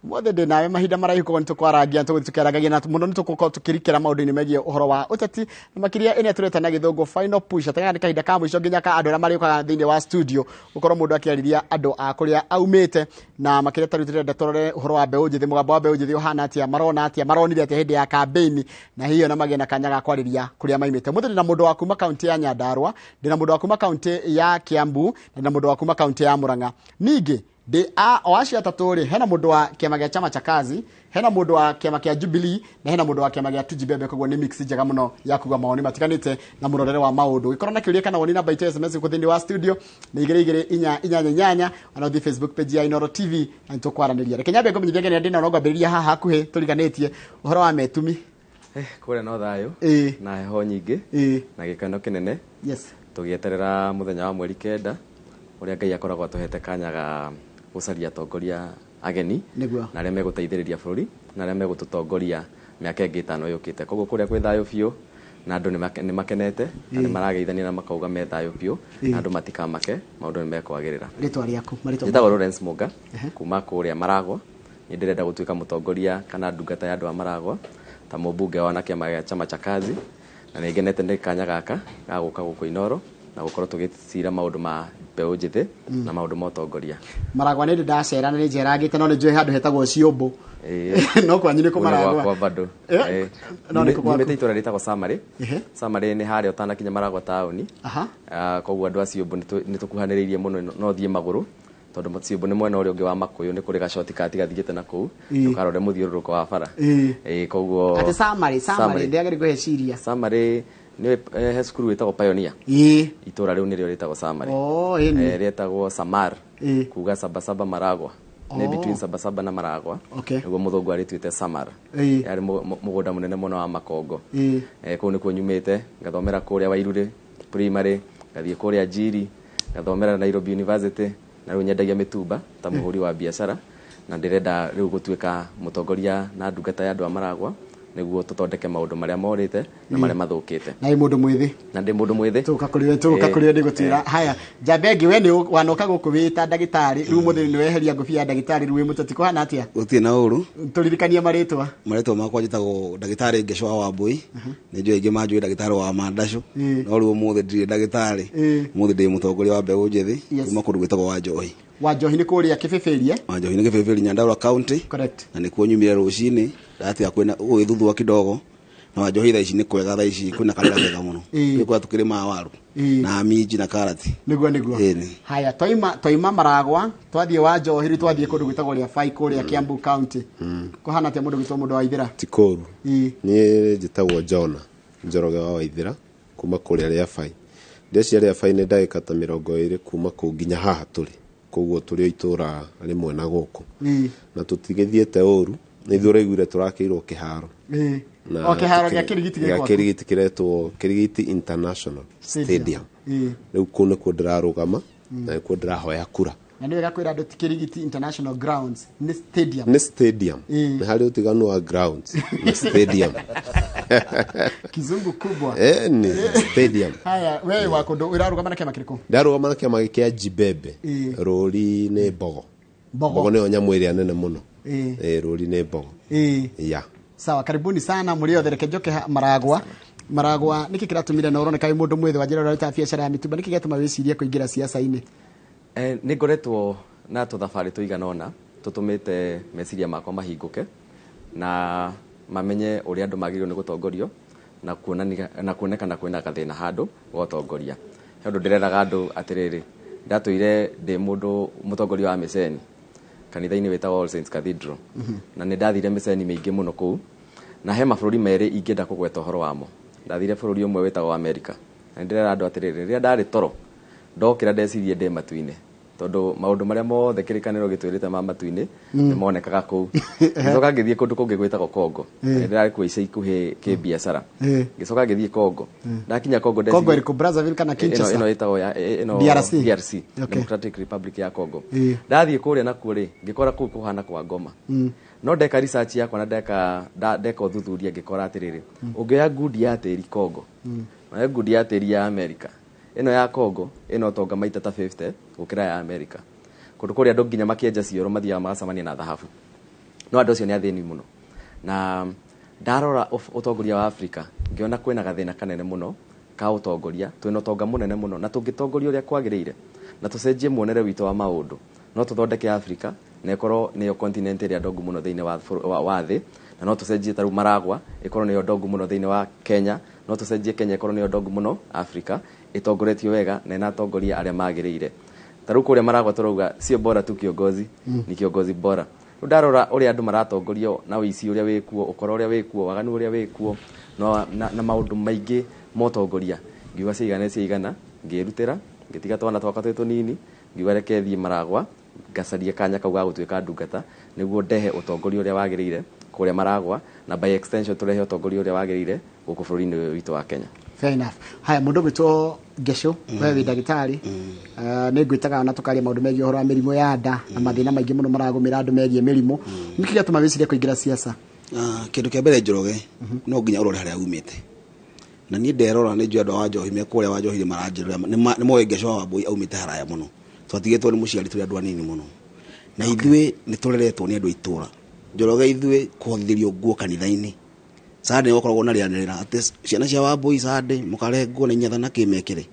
mothe de nawe mahinda maraihu ko ntukwarangia tukeragagia na muno nitukuko tukirikira maundu-ini megie uhoro wa uteti makiria ine tureta na githungu final push atagani kahinda ka mwisho nginya ka andu mari ukaga thiini wa studio ukorwo mundu akiariria andu a kuria aumite na makiria tarutire ndetorore uhoro wa mbeu njithi mugambo wa mbeu njithi uhana atia marona atia maronire atia hindi ya campaign na hiyo na magena kanyaga kwariria kuria maimite muthe na mundu wa kuma county ya Nyandarua ndina mundu wa kuma county ya Kiambu na mundu wa kuma county ya Murang'a ningi de oashi atatore hena mundu wa kiama gia chama cha kazi hena mundu wa kiama kia Jubilee na hena mundu wa kiama gia Tujibebe kogwo ni mix njega muno ya kuga maoni matiganite na murorere wa maundu ikorona kiuria kana woni namba ite SMS ku thini wa studio ni igire inya ana the Facebook page ya Inoro TV na tukwaraniria reke nyambe ngomenyithia ngene ndina no ngambiriria haha hakuhe turiganitie uhoro wa metumi kure no thayo na heho nyingi na gikano kinene yes tugieterera muthenya wa mweri 9 uria Ngai akoragwo tuhete kanyaga gucaria atongoria ageni na arĩa megũteithĩrĩria bũrũri na arĩa megũtũtongoria mĩaka ĩngĩ 5 yũkĩte koguo kũrĩa kwĩ thayũ biũ na andũ nĩ makenete na nĩ marageithania na makauga me thayũ biũ na andũ matikamake maũndũ nĩ mekwagĩrĩra rĩtwa rĩaku njĩtagwo Lawrence Mũnga kuma kũrĩa Maragwa nĩ ndĩrenda gũtuĩka mũtongoria kana ndungata ya andũ a Maragwa ta mũmbunge wa kĩama gĩa chama cha kazi na nĩ ngenete nĩ kanya gaka ga gũka gũkũ Inoro na gukorwo tugicira maundu ma mbeu njithi na maundu ma utongoria Maragwa ni ndacera na ni njeragite no ni njui handu hetagwo Ciumbu no kwanyu ni ku Maragwa kwa bado no ni ku kwa mete itora ritagwo Samari ni haria utanakinya Maragwa tauni koguo andu a Ciumbu ni tukuhaniriirie muno no thie maguru tondu Ciumbu ni mwena uria ungi wa Makuyu ni kuri ga shortcut gathiite na kuu tukarore muthiururuko wa bara koguo ati Samari ndiageri guheciria Samari ni he skuru wetagwo Pioneer itora riu ni rio ritagwo Samari ritagwo Samar kuga Sabasaba Maragwa ni between Sabasaba na Maragwa niguo muthungu arituite Samar yari mugunda munene muno wa makongo kuu ni kunyumite ngathomera kuria Wairuri primary ngathie kuria Njiri ngathomera Nairobi University na riu nyendagia mitumba ta muhuri wa biashara na ndirenda riu gutuika mutongoria na ndungata ya andu a Maragwa niguo tutondeke maundu maria morite na maria mathukite na i mundu mwithi na ndi mundu mwithi tuka kuri ndi gutira haya Jabegi we ni wanoka guku wita ndagitari riu muthiri ni weheria ngubi ya ndagitari riu mutati kuhana atia utie na uru turirikania maritwa makwa njitagwo ndagitari Ngeshwa wa Mbui ni njui ingi manjui ndagitari wa Mandashu no riu muthi ndiri ndagitari muthi ndi mutongoria wa mbeu njithi kuma kundu gwitagwo wa Njohi ni kuria Kibibirie wa Njohi ni Kibibirie Nyandarua County correct na ni kuonyumire rucini ndatia kwena gwithuthua kidogo na wa Njohi thaici ni kwega thaici kwina kalera kega muno ni kwa tukirima waru na minji na karati niguo haya toima Maragwa twathie wa Njohi twathie kundu gwitagwo ria Fai kuria Kiambu County kuhana atia mundu gwitwo mundu wa Ithira Tikoru ni njitagwo Jona Njoroge wa Ithira kuma kuria ria Fai ndeci ria Fai ni ndagika ta 20 kuma ku nginya haha turi koguo turi itura rimwe na guku na tutigithiete uru ni thura igwire turakiirwo kiharo na kiharo gya kirigiti kiretwo Kirigiti International Stadium riu kune ku ndirarugama na ku ndirahoya kura na ni wega kwira andu ti Kirigiti International Grounds ni stadium na hari utiganu wa grounds ni stadium kizungu kubwa ni stadium haya wewe wako ndo irarugama na kiama kiriko ndarugama na kiama kia Jibebe rori ni Bogo ni onyamu iria nene muno rori ni Bogo ya sawa karibuni sana muri othe reke njoke Maragwa niki kiratumire na urone kai mundu mwithi wa njira rita biashara ya mitumba niki gatuma wicirie kuingira siasa-ini ni ngoretwo na tuthabari tuiganona tutumite meciria makwa mahinguke na mamenye uri andu magirio ni gutongorio na kuonekana kwina gathina handu gutongoria handu ndireraga andu atiriri ndatuire ndi mundu mutongoria wa Miceni kanitha-ini wetagwo All Saints Cathedral na ni ndathire Miceni mingi muno kuu na he mabũrũri meri ingĩenda kũgweta ũhoro wamo ndathire bũrũri ũmwe wetagwo America na ndirera andũ atiriri rĩrĩa ndarĩ toro ndokĩra ndecirie ndĩ matu-inĩ tondu maundu maria mothe kirikaniro gitwirite ma matu-ini ni monekaga kuu ngicoka ngithie kundu kungi gwitagwo Kongo ndirari kwa ica ikuhi ki biashara ngicoka ngithie Kongo ndakinya Kongo Kongo iko Brazzaville kana Kinshasa ino itagwo DRC Democratic Republic ya Kongo ndathie kuria nakuo ri ngikora kuu kuhana kwa ngoma no ndeka research yakwa na ndeka uthuthuria ngikora atiriri ungioya ngundi ya tiri Kongo na ngundi ya tiri ya America ino ya Kongo ino tonga maita ta 50 gukira ya America kundu kuria andu nginya makienja cioro mathiaga magacamania na dhahabu no andũ acio nĩ athĩni mũno. Na ndarora ũtongoria wa Afrika ngĩona kwĩna gathĩna kanene mũno ka ũtongoria, twĩna ũtonga mũnene mũno na tũngĩtongoria ũrĩa kwagĩrĩire na tũcenjie muonere witũ wa maũndũ no tũthondeke Afrika na ĩkorwo nĩyo continent ĩrĩa ndongu mũno thĩinĩ wa thĩ, na no tũcenjie tarũ Maragwa ĩkorwo nĩyo ndongu mũno thĩinĩ wa Kenya, no tũcenjie Kenya ĩkorwo nĩyo ndongu mũno Afrika, ĩtongoretio wega na ĩna atongoria arĩa magĩrĩire. Tarũ kũrĩa Maragwa tũrauga sio bora tu kiongozi ni kiongozi bora. Ndarora ũrĩa andũ maratongorio na ũici ũrĩa wĩkuo, ũkora ũrĩa wĩkuo, waganu ũrĩa wĩkuo na maũndũ maingĩ motongoria, ngiuga ciigana ngĩrutĩra ngĩtiga twana twakwa twĩ tũnini, ngiuga reke thiĩ Maragwa ngacaria kanya kau ga gũtuĩka ndungata nĩguo ndehe ũtongoria ũrĩa wagĩrĩire kũrĩa Maragwa na by extension tũrehe ũtongoria ũrĩa wagĩrĩire gũkũ bũrũri-inĩ ũyũ witũ wa Kenya. Fair enough. Haya, mũndũ gwĩtwo Gesho, wewe wĩ ndagĩtarĩ, nĩ ngwĩtaga na tũkaria maũndũ megiĩ ũhoro wa mĩrimũ ya nda na mathĩna maingĩ mũno maragũmĩra andũ megiĩ mĩrimũ. Nĩkĩ gĩatũma wĩcirie kũingĩra siasa? Kĩndũ kĩa mbere Njoroge no nginya ũrore harĩa umĩte. Na niĩ nderora nĩ njũ andũ a Njohi me kũrĩa wa Njohi maranjĩrĩra nĩ moĩ Gesho wa Wambui aumĩte haraya mũno. Twatigĩtwo nĩ mũciari tũrĩ andũ anini mũno. Na ithuĩ nĩ tũreretwo nĩ andũ itũra. Njoroge ithuĩ kũhotithĩrio nguo kanitha-inĩ. Sade wakoragwo na rĩanĩrĩra atĩ ciana cia Wambui Sade mũkarengwo na inyatha na kĩmekere.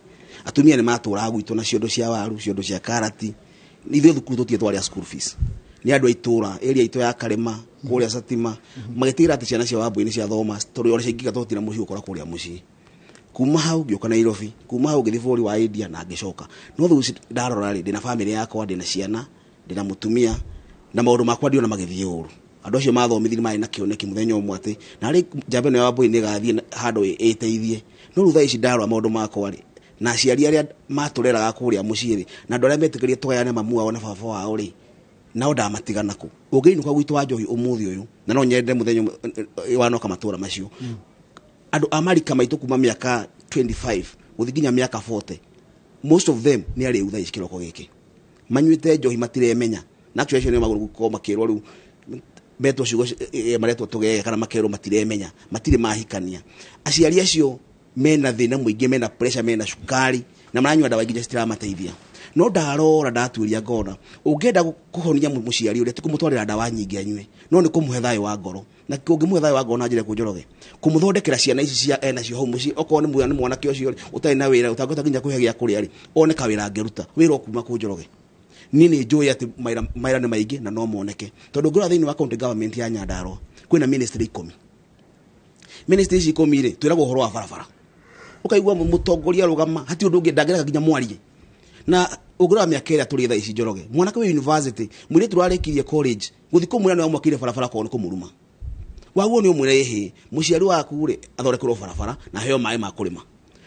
Atumia nĩ matũra gwitũ na ciondo cia waru, ciondo cia karati. Ithuĩ thukuru tũtiĩ twarĩa school fees. Nĩ andũ itũra, area itũ ya Karema, kũrĩa Satima, magĩtĩra atĩ ciana cia Wambui nĩ cia thoma, tondũ ona cingĩga tũtira mũciĩ ũkora kũrĩa mũciĩ. Kuma hau ngĩoka Nairobi, kuma hau ngĩthiĩ bũrũri wa India na ngĩcoka. No thũ ndarora rĩ, ndĩna family yakwa, ndĩna ciana, ndĩna mũtumia na maũndũ makwa ndiona magĩthiĩ ũru. Andũ acio mathomithirie marĩ na kĩoneki mũthenya ũmwe atĩ narĩ njamba ĩno ya Wambui nĩ gathiĩ handũ ĩteithie. No rutha ici ndarora maũndũ makwa rĩ, na aciari arĩa matũreraga kũrĩa mũciĩ rĩ, na andũ arĩa metĩkĩrie tũgayane mamu wao na baba wao rĩ, nao ndamatigana kũ. Ũngĩinũka gwitũ wa Njohi ũmũthĩ ũyũ na no nyende mũthenya wanoka matũra macio. Andũ a marika maitũ kuma mĩaka 25 gũthiĩ nginya mĩaka 40, most of them nĩ arĩ utha ici kĩroko gĩkĩ. Manyuĩte Njohi matiremenya na actually nĩ magũrũ gũkorwo makĩrwo rĩu betwo ciugo maretwo tũgege kana makerwo matiremenya, matirĩ mahikania. Aciari acio mena thĩna mũingĩ, mena pressure, mena cukari na maranyua ndawa nginya citiramateithia. No ndarora ndatuĩria ngona ũngĩenda kũhonia mũciari ũrĩa tikũmũtwarĩra ndawa nyingĩ anyue, no nĩ kũmũhe thayũ wa ngoro. Na kũngĩmũhe thayũ wa ngoro na njĩra Njoroge kũmũthondekera ciana ici cia ena cio hau mũciĩ, okorwo nĩ mwanake ũcio ũtarĩ na wĩra ũtangĩhota nginya kũhe gĩa kũrĩa rĩ, one kawĩra angĩruta wĩra kuma kũ Njoroge. Niĩ nĩ njũĩ atĩ maira nĩ maingĩ na no moneke, tondũ ngora thĩinĩ wa county government ya Nyandarua kwĩna ministry 10. Ministry ici 10 rĩ twĩragwo ũhoro wa barabara, ũkaigua mũtongoria rũgama hati ũndũ ũngĩ ndangĩreka nginya mwarie. Na ũgũra mĩaka ĩrĩa tũrĩ tha ici Njoroge, mwanake wa university mwĩrĩ tũrarĩkirie college gũthii kũmwĩra nĩ mwakire barabara kwa nĩ kũmũruma. Waguo nĩ ũmwĩre ĩhĩ mũciari waku rĩ athondekerwo barabara na heo maĩ ma kũrĩma.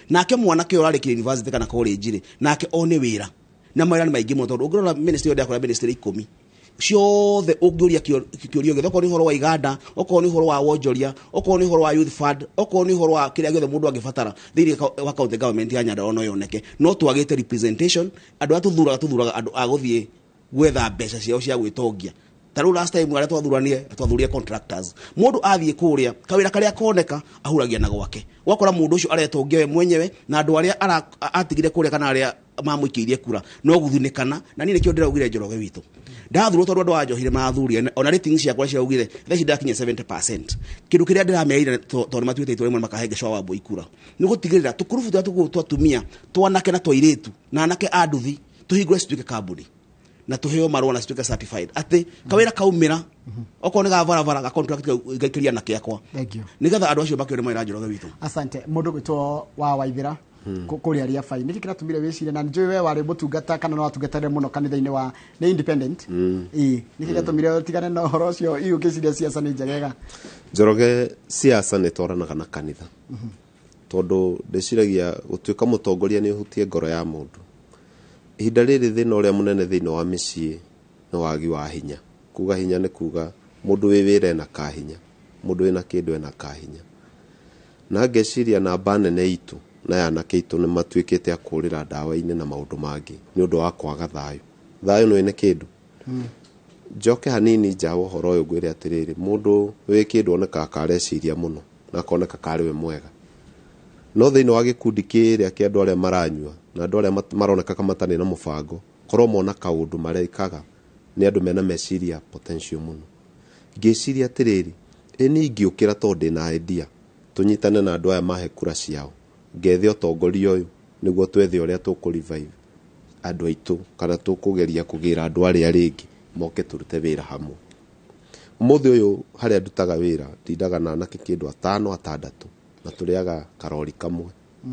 Nake mwanake ũyũ ararĩkirie university kana college rĩ nake one wĩra. Na maira nĩ maingĩ mũno tondũ ũngĩrora ministry yothe yakora ministry 10 ciothe ũngĩũria kĩũrio gĩothe, okorwo nĩ ũhoro wa iganda, okorwo nĩ ũhoro wa wonjoria, okorwo nĩ ũhoro wa youth fund, okorwo nĩ ũhoro wa kĩrĩa gĩothe mũndũ angĩbatara thĩinĩ wa county government ya Nyandarua no yoneke. No twagĩte representation, andũ a tũthuraga andũ a gũthiĩ gwetha mbeca ciao cia gwĩtongia. Tarũ last time arĩa twathurire contractors, mũndũ athiĩ kũrĩa kawĩra karĩa koneka ahuragia na gwake. Wakora mũndũ ũcio aretongia we mwenyewe na andũ arĩa atigire kũrĩa kana arĩa mamũikĩirie kura no gũthunĩkana. Na niĩ nĩkĩo ndĩraugire Njoroge witũ ndathurwo tondũ andũ a Njohi mathurire ona ratings ciakwa ciaugire thaici ndakinya 70%. Kĩndũ kĩrĩa ndĩramerĩire tondũ matuĩte itũra ĩmwe makahe Gesho wa Wambui kura nĩ gũtigĩrĩra tũkurubu tũrĩa twatumia twanake na twairĩtu na anake a nduthi tũhingũre cituĩke kambuni na tuheo marũa na cituĩke certified atĩ kawĩra kaumĩra okorwo nĩ ga barabara ga contract gaikĩria na kĩakwa nĩgetha andũ acio makĩone mawĩra Njoroge witũ. Asante. Mũndũ gwĩtwo wa Waithĩra kũrĩa rĩa bai nĩkĩ kĩratũmire wĩcire na njũĩ we warĩ mũtungata kana no watungatĩre mũno kanitha-inĩ wa nĩ independent nĩkĩ gĩatũmire tigane na ũhoro ũcio ũkĩciria siasa nĩ njegega? Njoroge siasa nĩ twaranaga na kanitha tondũ ndĩciragia gũtuĩka mũtongoria nĩ ũhutie ngoro ya mũndũ. Ihinda rĩrĩ thĩna ũrĩa mũnene thĩinĩ wa mĩciĩ nĩ wagi wa hinya. Kuga hinya nĩ kuga mũndũ wĩ wĩra ena kahinya, mũndũ wĩna kĩndũ ena kahinya. Na ngeciria namba nene itũ na anake itũ nĩ matuĩkĩte a kũrĩra ndawa-inĩ na maũndũ mangĩ nĩ ũndũ wa kwaga thayũ. Thayũ nĩ kĩndũ. Njoke hanini nja ũhoro ũyũ ngwĩre atĩrĩrĩ, mũndũ wĩ kĩndũ onekaga kareciria mũno na akoneka karĩ we mwega. No thĩinĩ wa gĩkundi kĩrĩa kĩa andũ arĩa maranyua na andũ arĩa maroneka matarĩ na mũbango korwo mona kaũndũ marekaga nĩ andũ mena meciria potential mũno. ngĩciria atĩrĩrĩ ĩni ingĩũkĩra tondũ ndĩna idea tũnyitane na andũ aya mahe kura ciao ngethe ũtongoria ũyũ nĩguo twethe ũrĩa tũkũ-revive andũ aitũ kana tũkũgeria kũgĩra andũ arĩa rĩngĩ moke tũrute wĩra hamwe. Ũmũthĩ ũyũ harĩa ndutaga wĩra ndindaga na anake kĩndũ 5-6 na tũrĩaga karori kamwe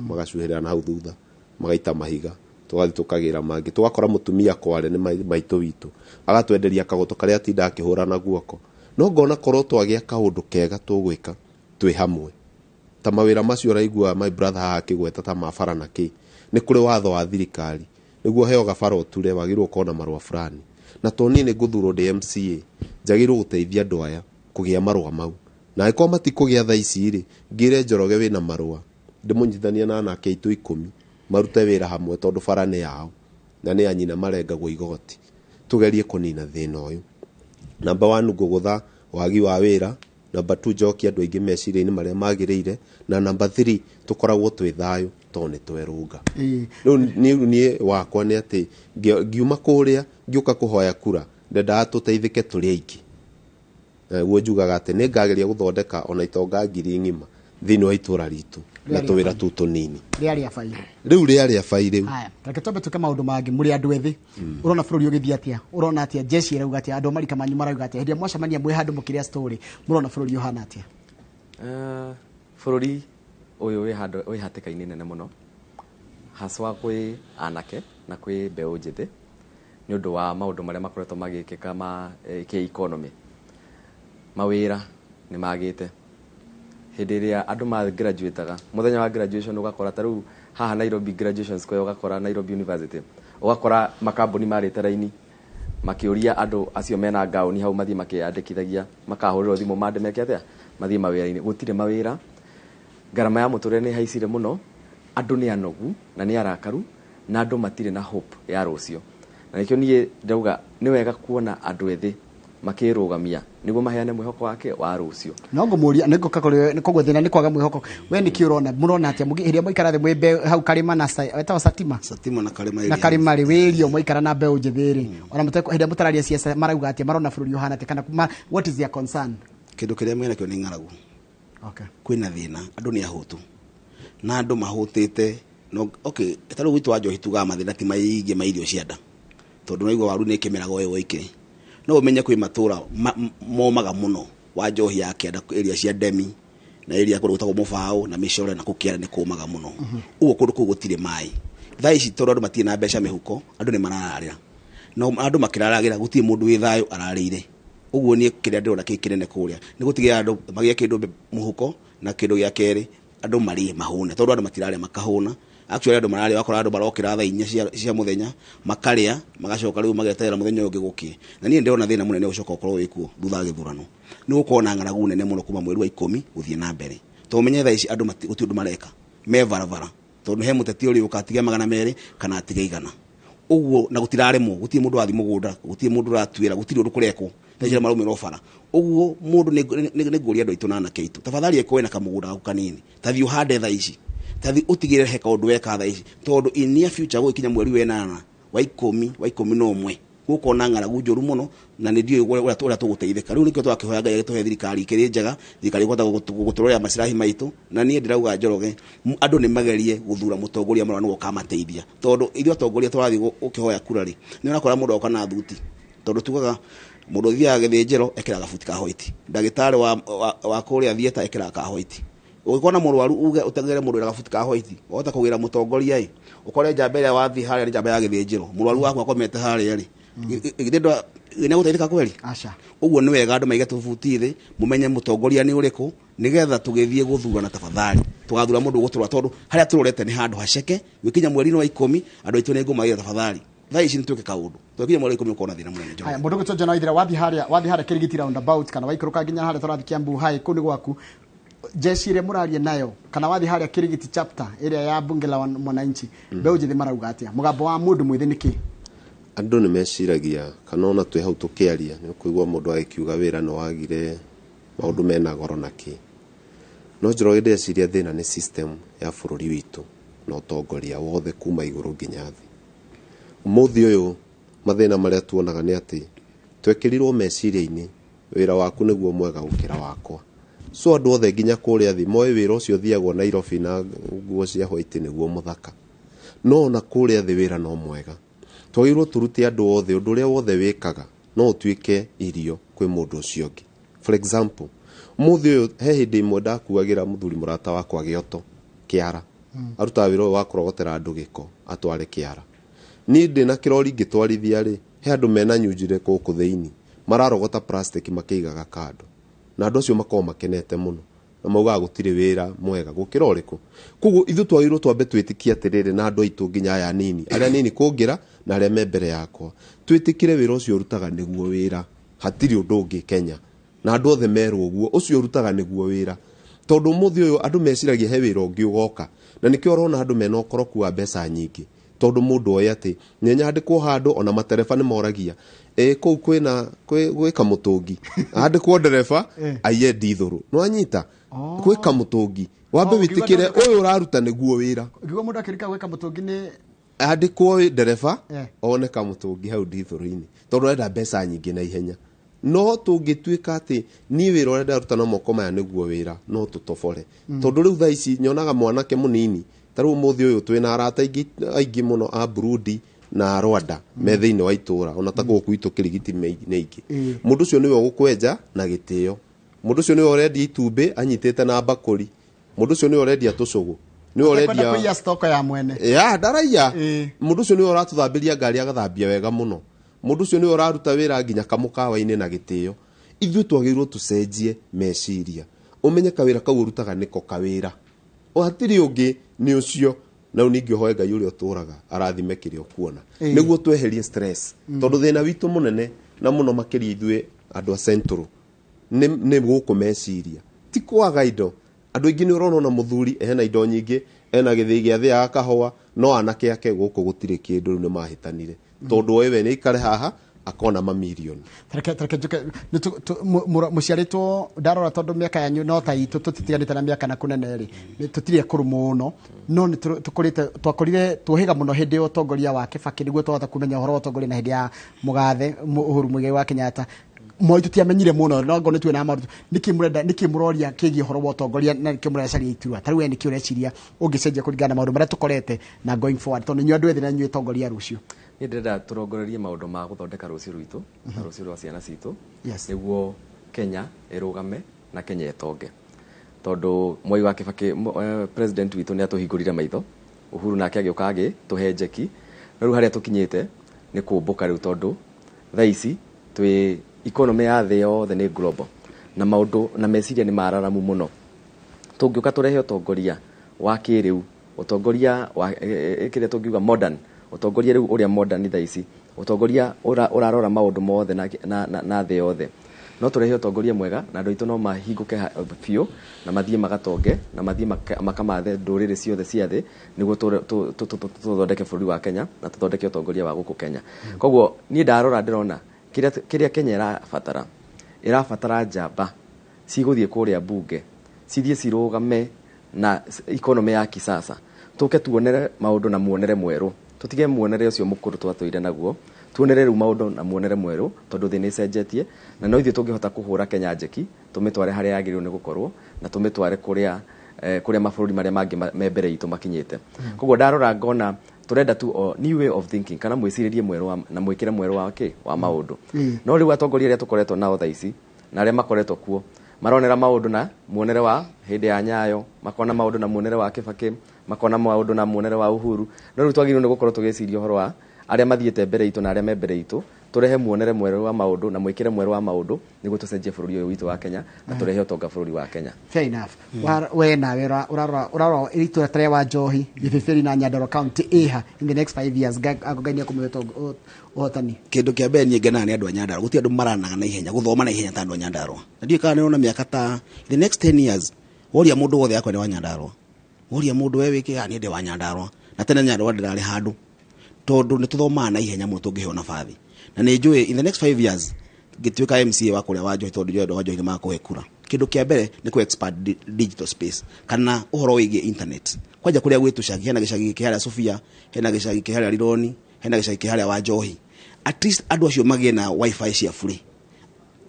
magacuhĩrĩra na hau thutha magaita mahiga tũgathiĩ tũkagĩra mangĩ tũgakora mũtumia Kware nĩ maitũ witũ agatwenderia kagũtũ karĩa atinda akĩhũra na guoko. No ngona korwo twagĩa kaũndũ kega tũgwĩka twĩ hamwe ta mawĩra macio ũraigua my brother haha akĩgweta ta mabara na kĩ nĩ kũrĩ watho wa thirikari nĩguo heo gabara ũture wagĩrĩirwo gũkorwo na marũa fulani na to niĩ nĩ ngũthurwo ndĩ MCA njagĩrĩirwo gũteithia andũ aya kũgĩa marũa mau na angĩkorwo matikũgĩa thaa ici rĩ ngĩre Njoroge wĩna marũa ndĩmũnyitithanie na anake aitũ 10 marute wĩra hamwe tondũ bara nĩ yao na nĩ anyina marengagwo igoti tũgerie kũnina thĩna ũyũ. Number 1 ngũgũtha wagi wa wĩra, number 2 njokia andũ aingĩ meciria-inĩ marĩa magĩrĩire na number 3 tũkoragwo twĩ thayũ tondũ nĩ twerũnga. Rĩu niĩ wakwa nĩ atĩ ngiuma kũrĩa ngĩũka kũhoya kura ndendaga tũteithĩke tũrĩ aingĩ. Guo njugaga atĩ nĩ ngageria gũthondeka ona itonga 1000 thĩinĩ wa itũra ritũ na tũwĩra tũ tũnini. Rĩu rĩarĩa bai rĩu. Haya, reke twambe tuke maũndũ mangĩ mũrĩ andũ ethĩ. Ũrona bũrũri ũgĩthiĩ atĩa? Ũrona atĩa jeshi ĩrauga atĩa? Andũ marika manyu marauga atĩa? Hĩndĩ mwacemania mwĩ handũ mũkĩrĩa story. Mũrona bũrũri ũhana atĩa? Bũrũri ũyũ wĩ hatĩka-inĩ nene mũno haswa kwĩ anake na kwĩ mbeũ njĩthĩ nĩ ũndũ wa maũndũ marĩa makoretwo magĩkĩka ma economy. Mawĩra nĩ magĩte hĩndĩ ĩrĩa andũ graduateaga mũthenya wa graduation ũgakora ta rĩu haha Nairobi Graduation Square ũgakora Nairobi University ũgakora makambuni marĩte raini makĩũria andũ acio mena gauni hau mathiĩ makĩandĩkithagia makahũrĩrwo thimũ mande meke atĩa mathiĩ mawĩra-inĩ. Gũtirĩ mawĩra, ngarama ya mũtũrĩre nĩ haicire mũno, andũ nĩ anogu na nĩ arakaru na andũ matirĩ na hope ya rũciũ. Na nĩkĩo niĩ ndauga nĩ wega kuona andũ ethĩ makĩrũgamia nĩguo maheane mwĩhoko wake wa rũciũ. No ngũmũria nĩ kũgwe thĩna nĩ kwaga mwĩhoko. We nĩkĩ ũrona mũrona atĩa hĩndĩ mũikara thĩ mwĩ hau Karima na wetagwo Satima na Karima na Karima rĩ wĩrio mũikara na mbeũ njĩthĩ rĩ ona hĩndĩ mũtararia ciaca marauga atĩa marona bũrũri ũhana atĩa kana what is their concern? Kĩndũ kĩrĩa mwĩna kĩo nĩ ng'aragu. Okay. Kwĩna thĩna andũ nĩ ahũtu na andũ mahũtĩte no okay ta rĩu gwitũ wa Njohi tugaga mathĩna ti maingĩ ma irio cia nda tondũ naigua waru nĩ kĩmeraga ũyũ woike no ũmenye kwĩ matũra momaga mũno wa Njohi ya Kĩanda area cia Ndemi na area kũrĩa gũtagwo Mũbaũ na Mĩcore na Kũkĩara nĩ kũmaga mũno. Ũguo kũndũ kũu gũtirĩ maĩ thaa ici tondũ andũ matirĩ na mbeca mĩhuko andũ nĩ marararĩra no andũ makĩraragĩra gũtirĩ mũndũ wĩ thayũ ararĩire. Ũguo niĩ kĩrĩa ndĩrona kĩ kĩnene kũrĩa nĩ gũtigĩra andũ magĩe kĩndũ mũhuko na kĩndũ gĩa kerĩ andũ marĩe mahũne tondũ andũ matirarĩa makahũna. Actually andũ mararĩa wakora andũ barokĩra thaa 4 cia mũthenya makarĩa magacoka rĩu mageterera mũthenya ũngĩ gũkie. Na niĩ ndĩrona thĩna mũnene ũcoka ũkorwo wĩkuo thutha wa gĩthurano nĩ gũkorwo na ng'aragu nene mũno kuma mweri wa 10 gũthiĩ na mbere tondũ menye thaa ici andũ gũtirĩ ũndũ mareka me barabara tondũ he mũteti ũrĩ ũkatige 200 kana atige 100. Ũguo na gũtiraremwo gũtirĩ mũndũ wathi mũgũnda gũtirĩ mũndũ ũratuĩra gũtirĩ ũndũ kũrekwo thaicira marũmĩrwo bara. Ũguo mũndũ nĩ ngũria andũ aitũ na anake aitũ tafadhali ekoe na kamũgũnda gaku kanini tathi ũhande thaa ici tathi ũtigĩre heka ũndũ weka thaa ici tondũ in near future gũkinya mweri wa 8 wa 11 gũkorwo na ng'aragu njũru mũno na nĩ ndiũ ũrĩa tũgũteithĩka. Rĩu nĩkĩo twakĩhoya Ngai agĩtũhe thirikari ikĩrĩ njega thirikari ĩkũhota gũtũrorera macirahi maitũ na niĩ ndĩrauga Njoroge andũ nĩ magerie gũthura mũtongoria mũrora nĩguo kamateithia tondũ ithuĩ atongoria tũrathiĩ ũkĩhoya kura rĩ nĩ ũrakora mũndũ oka na thuti tondũ tugaga mũndũ ũthiaga gĩthĩnjĩro ekĩraga gabuti ka white ndagĩtarĩ wa kũrĩa thieta ekĩraga ka white. Ũgĩkona mũrwaru uge ũtengere mũndũ na gabuti ka white wahota kũgĩra mũtongoria ĩ ũkore njamba ĩrĩa wathi harĩa nĩ njamba ya gĩthĩnjĩro mũrwaru waku akomete harĩa rĩ gĩthĩndwa nĩ gũteithĩka kweli. Aca ũguo nĩ wega andũ maige tũbuti thĩ mũmenye mũtongoria nĩ ũrĩkũ nĩgetha tũgĩthiĩ gũthurana tafadhali tũgathura mũndũ gũtũra tondũ harĩa tũrorete nĩ handũ haceke gwikinya mweri wa 10 andũ aitũ nĩ ngũmagira tafadhali thaa ici nĩ twĩke kaũndũ twakinya mweri 10 ũkona thĩna mũnene. Haya mũndũ gũtũ John Waithĩra wathi harĩa Kĩrigiti roundabout kana waikũrũka nginya harĩa tũrathi Kiambu High kũu nĩ gwaku jeshi ĩrĩa mũraria nayo kana wathi harĩa Kĩrigiti chapter ĩrĩa ya bunge la mwananchi mbeũ njĩthĩ marauga atĩa mũgambo wa mũndũ mwĩthĩ nĩkĩ? Andũ nĩ meciragia kana ona twĩ hau tũkĩaria nĩ kũigua mũndũ agĩkiuga wĩra nĩ wagire maũndũ mena goro nakĩ. No Njoroge ndĩreciria thĩna nĩ system ya bũrũri witũ na ũtongoria wothe kuma igũrũ nginya thĩ. Ũmũthĩ ũyũ mathĩna marĩa tuonaga nĩ atĩ twekĩrirwo meciria-inĩ wira waku niguo mwega gukira wakwa. So andu othe nginya kuria thi moe wira ucio thiagwo Nairobi na nguo cia white niguo muthaka. No na kuria thi wira no mwega. Twagirwo turute andu othe undu uria wothe wikaga no utuike irio kwi mundu ucio ngi. For example, muthi uyu he hindi imwe ndakuagira muthuri murata wakwa Gioto Kiara. Aruta wira wa kurogotera andu giko atware Kiara. Ni ndi na kirori ngitwarithia ri he andu mena nyunjire kuku theini mararogota plastic makiigaga kando. Na andu acio makoma makenete muno na mauga gutire wira mwega gukira uriku. Kugu ithu twagirwo twambe twitikia atiriri na andu aitu nginya aya nini aria nini kungira na aria me mbere yakwa twitikire wira ucio urutaga niguo wira hatiri undu ungi Kenya na andu othe merwo guo ucio urutaga niguo wira tondu muthi uyu andu meciragia he wira ungi ugoka na nikio urona andu mena ukoroku wa mbeca nyingi tondu mundu oya ati nyanyandikwo handu ona matereba ni moragia kou kwina gwika mutungi andikwo ndereba aiye ndithuru no anyita gwika mutungi wambe witikire uyu uraruta niguo wira ngigo mundu akirika gwika mutungi ni andikwo ndereba one kamutungi hau ndithuru-ini tondu enda mbeca nyingi na ihenya no tungituika ati ni wira uria ndaruta no moko maya niguo wira no tutobore tondu riu thaa ici nyonaga mwanake munini taru muthi uyu twina arata aingi muno a Burundi na Rwanda me thiini wa itura ona ta guku itu kirigiti neiki mundu ucio niwe gukwenja na gitio mundu ucio niwe urendia itumbi anyitete na bakuri mundu ucio niwe urendia tucugu niwe urendia kuiya stock ya mwene ya daraiya mundu ucio niwe uratuthambiria ngari agathambia wega muno mundu ucio niwe uraruta wira nginya kamukawa-ini na gitio ithu twagirwo tucenjie meciria umenye kawira kau urutaga niko kawira o hatiri ungi ni ucio na uningi hoye Ngai uria uturaga arathime kirio kuona niguo tweherie stress tondu thina witu munene na muno makiria ithue andu a central ni guku meciria ti kwaga indo andu ingi ni urona na muthuri ehena indo nyingi ena githii gia thi ya kahua no anake ake guku gutire kindu ni mahitanire tondu wewe ni ikare haha akona mamilioni tareke muciaritwo ndarora tondu miaka yanyu no ta itu tutitiganite na miaka na kunene ri tutire kuru muno no ni tukurite twakorire tuhiga muno hindi utongoria wa Kibaki niguo twahota kumenya uhoro utongoria na hindi ya mugathe Uhuru Muigai wa Kenyatta moi tutiamenyire muno no ngo nitwe na marutu niki muroria kigi uhoro wa utongoria na niki muracaria iturwa taru we niki ureciria ungicenjia kuringana maundu maria tukorete na going forward tondu nyu andu ethi na nyu utongoria rucio ni ndenda turongorerie maundu ma guthondeka rucio rwitu na rucio rwa ciana citu niguo Kenya irugame na Kenya itonge tondu Mwai wa Kibaki president witu ni atuhingurire maitho Uhuru nake agiuka agi tuhenjeki na riu haria tukinyite ni kumbuka riu tondu thaa ici twi economy ya thi yothe ni global na maundu na meciria ni mararamu muno tungiuka turehe utongoria wa kiriu utongoria wa ikire tungiuga modern utongoria riu uria modern thaa ici utongoria urarora maundu mothe na thi yothe no turehe utongoria mwega na andu itu no mahinguke biu na mathie magatonge na mathie makamathe nduriri ciothe cia thi niguo tuthondeke bururi wa Kenya na tuthondeke utongoria wa guku Kenya koguo ni ndarora ndirona kiria Kenya irabatara njamba ciguthie kuria bunge cithie cirugame na economy ya kisasa tuke tuonere maundu na muonere mweru tutige muonere ucio mukuru twatoire naguo tuonere ru maundu na muonere mweru tondu thini cenjetie na no ithie tungihota kuhura Kenya njeki tumitware haria yagirirwo ni gukorwo na tumitware kuria mabururi maria mangi membere itu makinyite koguo ndarora ngona turenda tu new way of thinking kana mwiciririe mweru na mwikire mweru wa maundu no riu atongoria ria tukoretwo nao thaa ici na ria makoretwo kuo maronera maundu na muonere wa hindi ya Nyayo makona maundu na muonere wa Kibaki makona maundu na muonere wa Uhuru no riu twagirwo ni gukorwo tugiciria horo wa aria mathiete mbere itu na aria me mbere itu turehe muonere mweru wa maundu na mwikire mweru wa maundu niguo tucenjie bururi uyu witu wa Kenya na turehe utonga bururi wa Kenya. Fair enough. We na urarora iritu tare wa Njohi Githeri na Nyandarua county iha in the next 5 years agogania kumweta otani kindu kia mbere ni ngena ni andu a Nyandarua guti andu maranaga na ihenya guthoma na ihenya ta andu a Nyandarua na ndiye kana niona miaka ta the next 10 years woria mundu wothe akwa ni wa Nyandarua woria mundu we wiki ni ndi wa Nyandarua na tena Nyandarua ndirari handu tondu ni tuthoma na ihenya mu tungiheo na bathi na ni njui in the next 5 years gituika MCA wa kuria wa Njohi tondu ndio wa Njohi ni makuhe kura kindu kia mbere ni ku expand digital space kana uhoro wigi internet kwaja kuria gwitu shagi hena gicagi kiharia Sofia hena gicagi kiharia Rironi hena gicagi kiharia wa Njohi at least andu acio magie na wifi cia free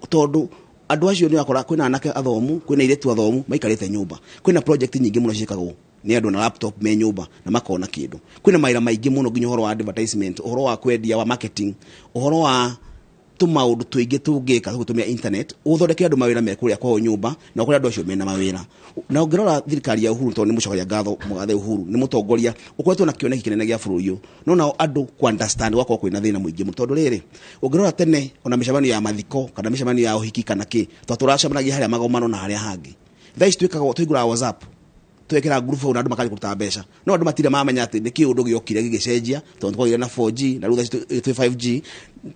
tondu andu acio ni akora kwina anake athomu kwina iretu athomu maikarite nyumba kwina project nyingi muno cikagwo ni andu na laptop me nyumba na makona kindu kwina maira maingi muno nginya horo wa advertisement horo wa kwendia wa marketing horo wa maundu tuingi tungika gutumia internet uthondeke andu mawira mekuria kwa nyumba na kuria andu acio mena mawira na ngirora thirikari ya Uhuru to ni mucokoria ngatho mugathe Uhuru ni mutongoria ukoretwo na kioneki kinene gia bũrũri uyu no na andu ku understand wako kwina thina muingi mutondu riri ngirora tene ona micemani ya mathiko kana micemani ya uhiki kana ki to turacemanagia haria magomano na haria hangi thaici twikaga tuigura WhatsApp twekera group na andu makari kuruta mbeca no andu matire mamenya ati niki undu giokire gigicenjia to twagire na 4G na rutha 5G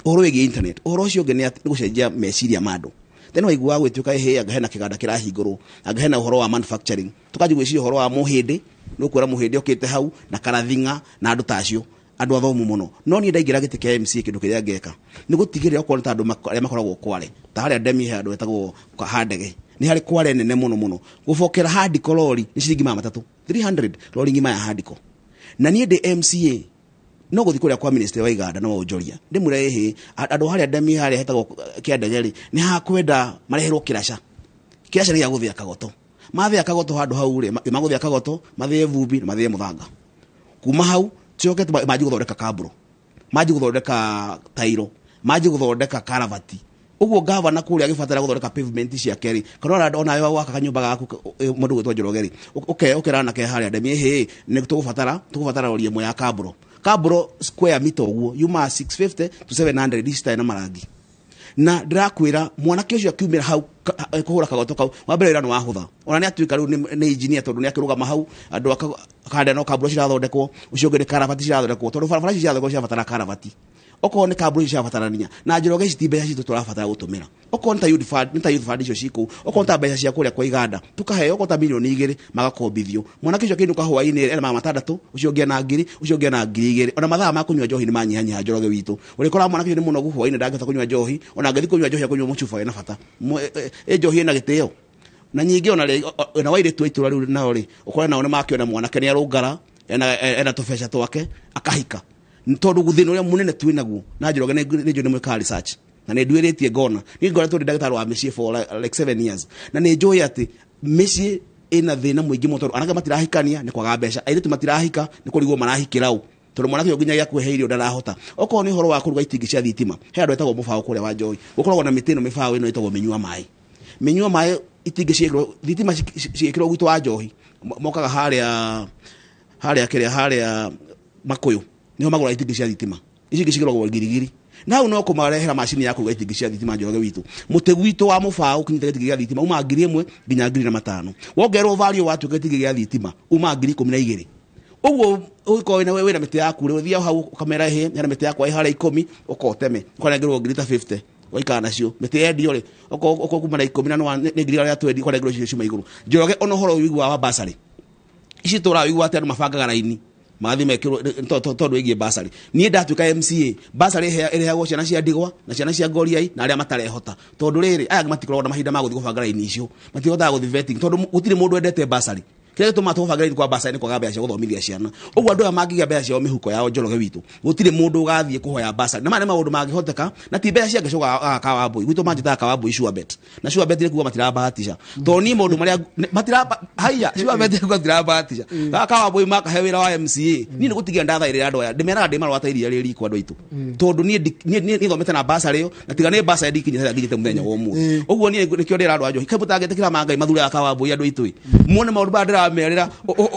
horo wigi internet horo ucio ngene ati gucenjia meciria mandu tena waigua gwituka ehe agahena kiganda kirahingurwo agahena horo wa manufacturing tukaji gwiciria horo wa muhindi no kwera muhindi okite hau na karathinga na andu tacio andu athomu muno no ni ndaigira giti kia MC kindu kiria ngeka ni gutigirira okwo ta andu makoragwo kware ta haria ndemi he andu etagwo handege ni hari kware nene muno gufokera handiko lori ni ciringi 300 lori ngima ya handiko na ni ndi MCA no guthi kuria kwa minister wa iganda no ujoria ndimure ehe andu haria ndemi haria hetagwo kiandegeri ni hakwenda mareherwo kirasha ni ya guthia kagoto mathia kagoto handu hau ri maguthia kagoto mathie vumbi na mathie muthanga kuma hau tioke maji guthondeka kabro maji guthondeka tairo maji guthondeka karavati uguo gavana kuria agibatara guthondeka pavement cia keri kana ona yo waka kanyumba gaku mundu gwitwa Njorogeri ukirana ke haria ndemi he ni tugubatara orie mo ya kabro square meter uguo yuma 650 to 700 this time na marangi na ndirakwira mwanake ucio akiumira hau kuhura kagoto kau wambere ira no wahutha ona ni atuika riu ni engineer tondu ni akirugama hau andu akanda no kabro cirathondekwo ucio ngene karavati cirathondekwo tondu barabara cirathondekwo ciabatara karavati oko ne kabro ciabatarania na Njoroge citimbe citu turabatara gutumira oko nta youth fund icio ciku oko nta mbeca cia kuria kwa iganda tukahe oko ta milioni 2 magakombithio mwanake ucio kinuka hwaini ena mama 6 ucio ngia na ngiri ucio ngia na ngiri 2 ona mathaa ma kunywa njohi ni manyihanya Njoroge witu urikora mwanake ni muno guhwaini ndangeta kunywa njohi ona ngathi kunywa njohi kunywa muchufa ina bata njohi ina giteo na nyingi ona na waire tu itura riu nao ri ukora nao ni makiona mwanake ni arungara ena tufeca twake akahika ntondu guthina uria munene twinaguo na Njoroge ni njo ni mweka research na ni ndwiritie ngona ni ngoretwo ndagitari wa micii for like 7 years na ni njoi ati micii ina thina muingi mutondu anaga matirahikania ni kwaga mbeca airetu matirahika ni kurigwo marahikirau tondu mwanake yo nginya kuheirio ndarahota oko ni horo wa kuruga itingi cia thitima he andu etagwo mufao kuria wa njoi gukoragwo na mitino mifao ino etagwo minyua mai itingi ciegro thitima ciekirwo gwitu wa njohi mokaga haria makuyu niho magura itingi cia thitima ici gicigirwo girigiri na no kumarehera machine ya kuruga itingi cia thitima Njoroge witu muti gwitu wa mufao kinyita itingi cia thitima uma 1,000 nginya 2,500 wongerwo value watu itingi cia thitima uma 12,000 uguo uko ina wewe na miti yaku ri thia hau kamera he na miti yakwa ihara 10 ukoteme kwanengerwo ngirita 50 waikana nacio miti endio ri uko kumana 10 na no ni ngiri ya 20 kwanengerwo cio iguru Njoroge ono horo wigwa wa basari ici tora wigwa ati andu mabangaga raini mathi mekirwo tondu igie basari ni ndatuika MCA basari irehago ciana cia ndigwa na ciana cia ngoriai na aria matarehota tondu riri aya matikorwo na mahinda ma guthi gubanga raini icio matihotaga guthi vetting tondu gutire mundu endete basari kile gituma tubanga raini kwa basari ni kwaga mbeca cia guthomithia ciana uguo andu aya mangigia mbeca cia mihuko yao Njoroge witu gutire mundu gathie kuhoya basari na maundu mangihoteka na ti mbeca cia ngecoga Kawambui gwitu manjita Kawambui sure bet na sure bet ni kuwa matirabahatisha to ni mundu maria matiraba haya sure bet ni kuwa matirabahatisha Kawambui makahe wira wa MCA ni gutigia ndathaire andu aya ndimeraga ndimara watairia riri kwa andu itu tondu ni thomete na basari yo na tiga ni basari ndikinya ngigite muthenya wa mu uguo ni kio ndira andu ajo ikabutangetekira mangai mathura ya Kawambui andu itu muone maundu bandira merira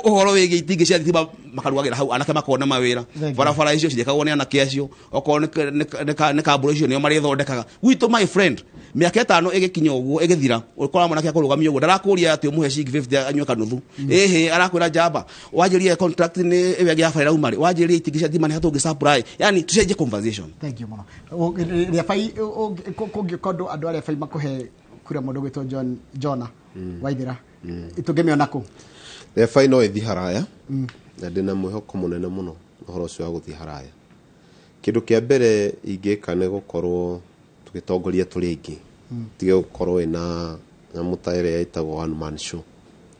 uhoro wigi itingi cia thitima makarugagira hau anake makona mawira barabara icio ciekagwo ni anake acio oko ne kaburo icio nio mari thondekaga gwitu my friend miaka 5 igikinya uguo igithira ukora mwanake akurugamia uguo ndarakuria ati umuhe cig 50 anywe kanuthu ehe arakwira njamba wajirie contract ni iwe ya faira umari wajirie itingi cia thitima ni hatungi supply yani tucenje conversation. Thank you muno refai kondo andu refai makuhe kuria mundu gwitwo Jona Waithira itugemia naku refai no ithi haraya na ndina mwihoko munene muno uhoro ucio wa guthi haraya kindu kia mbere ingika ne gukorwo tugitongoria turi ingi tige gukorwo ina mutaire yaitagwo one man show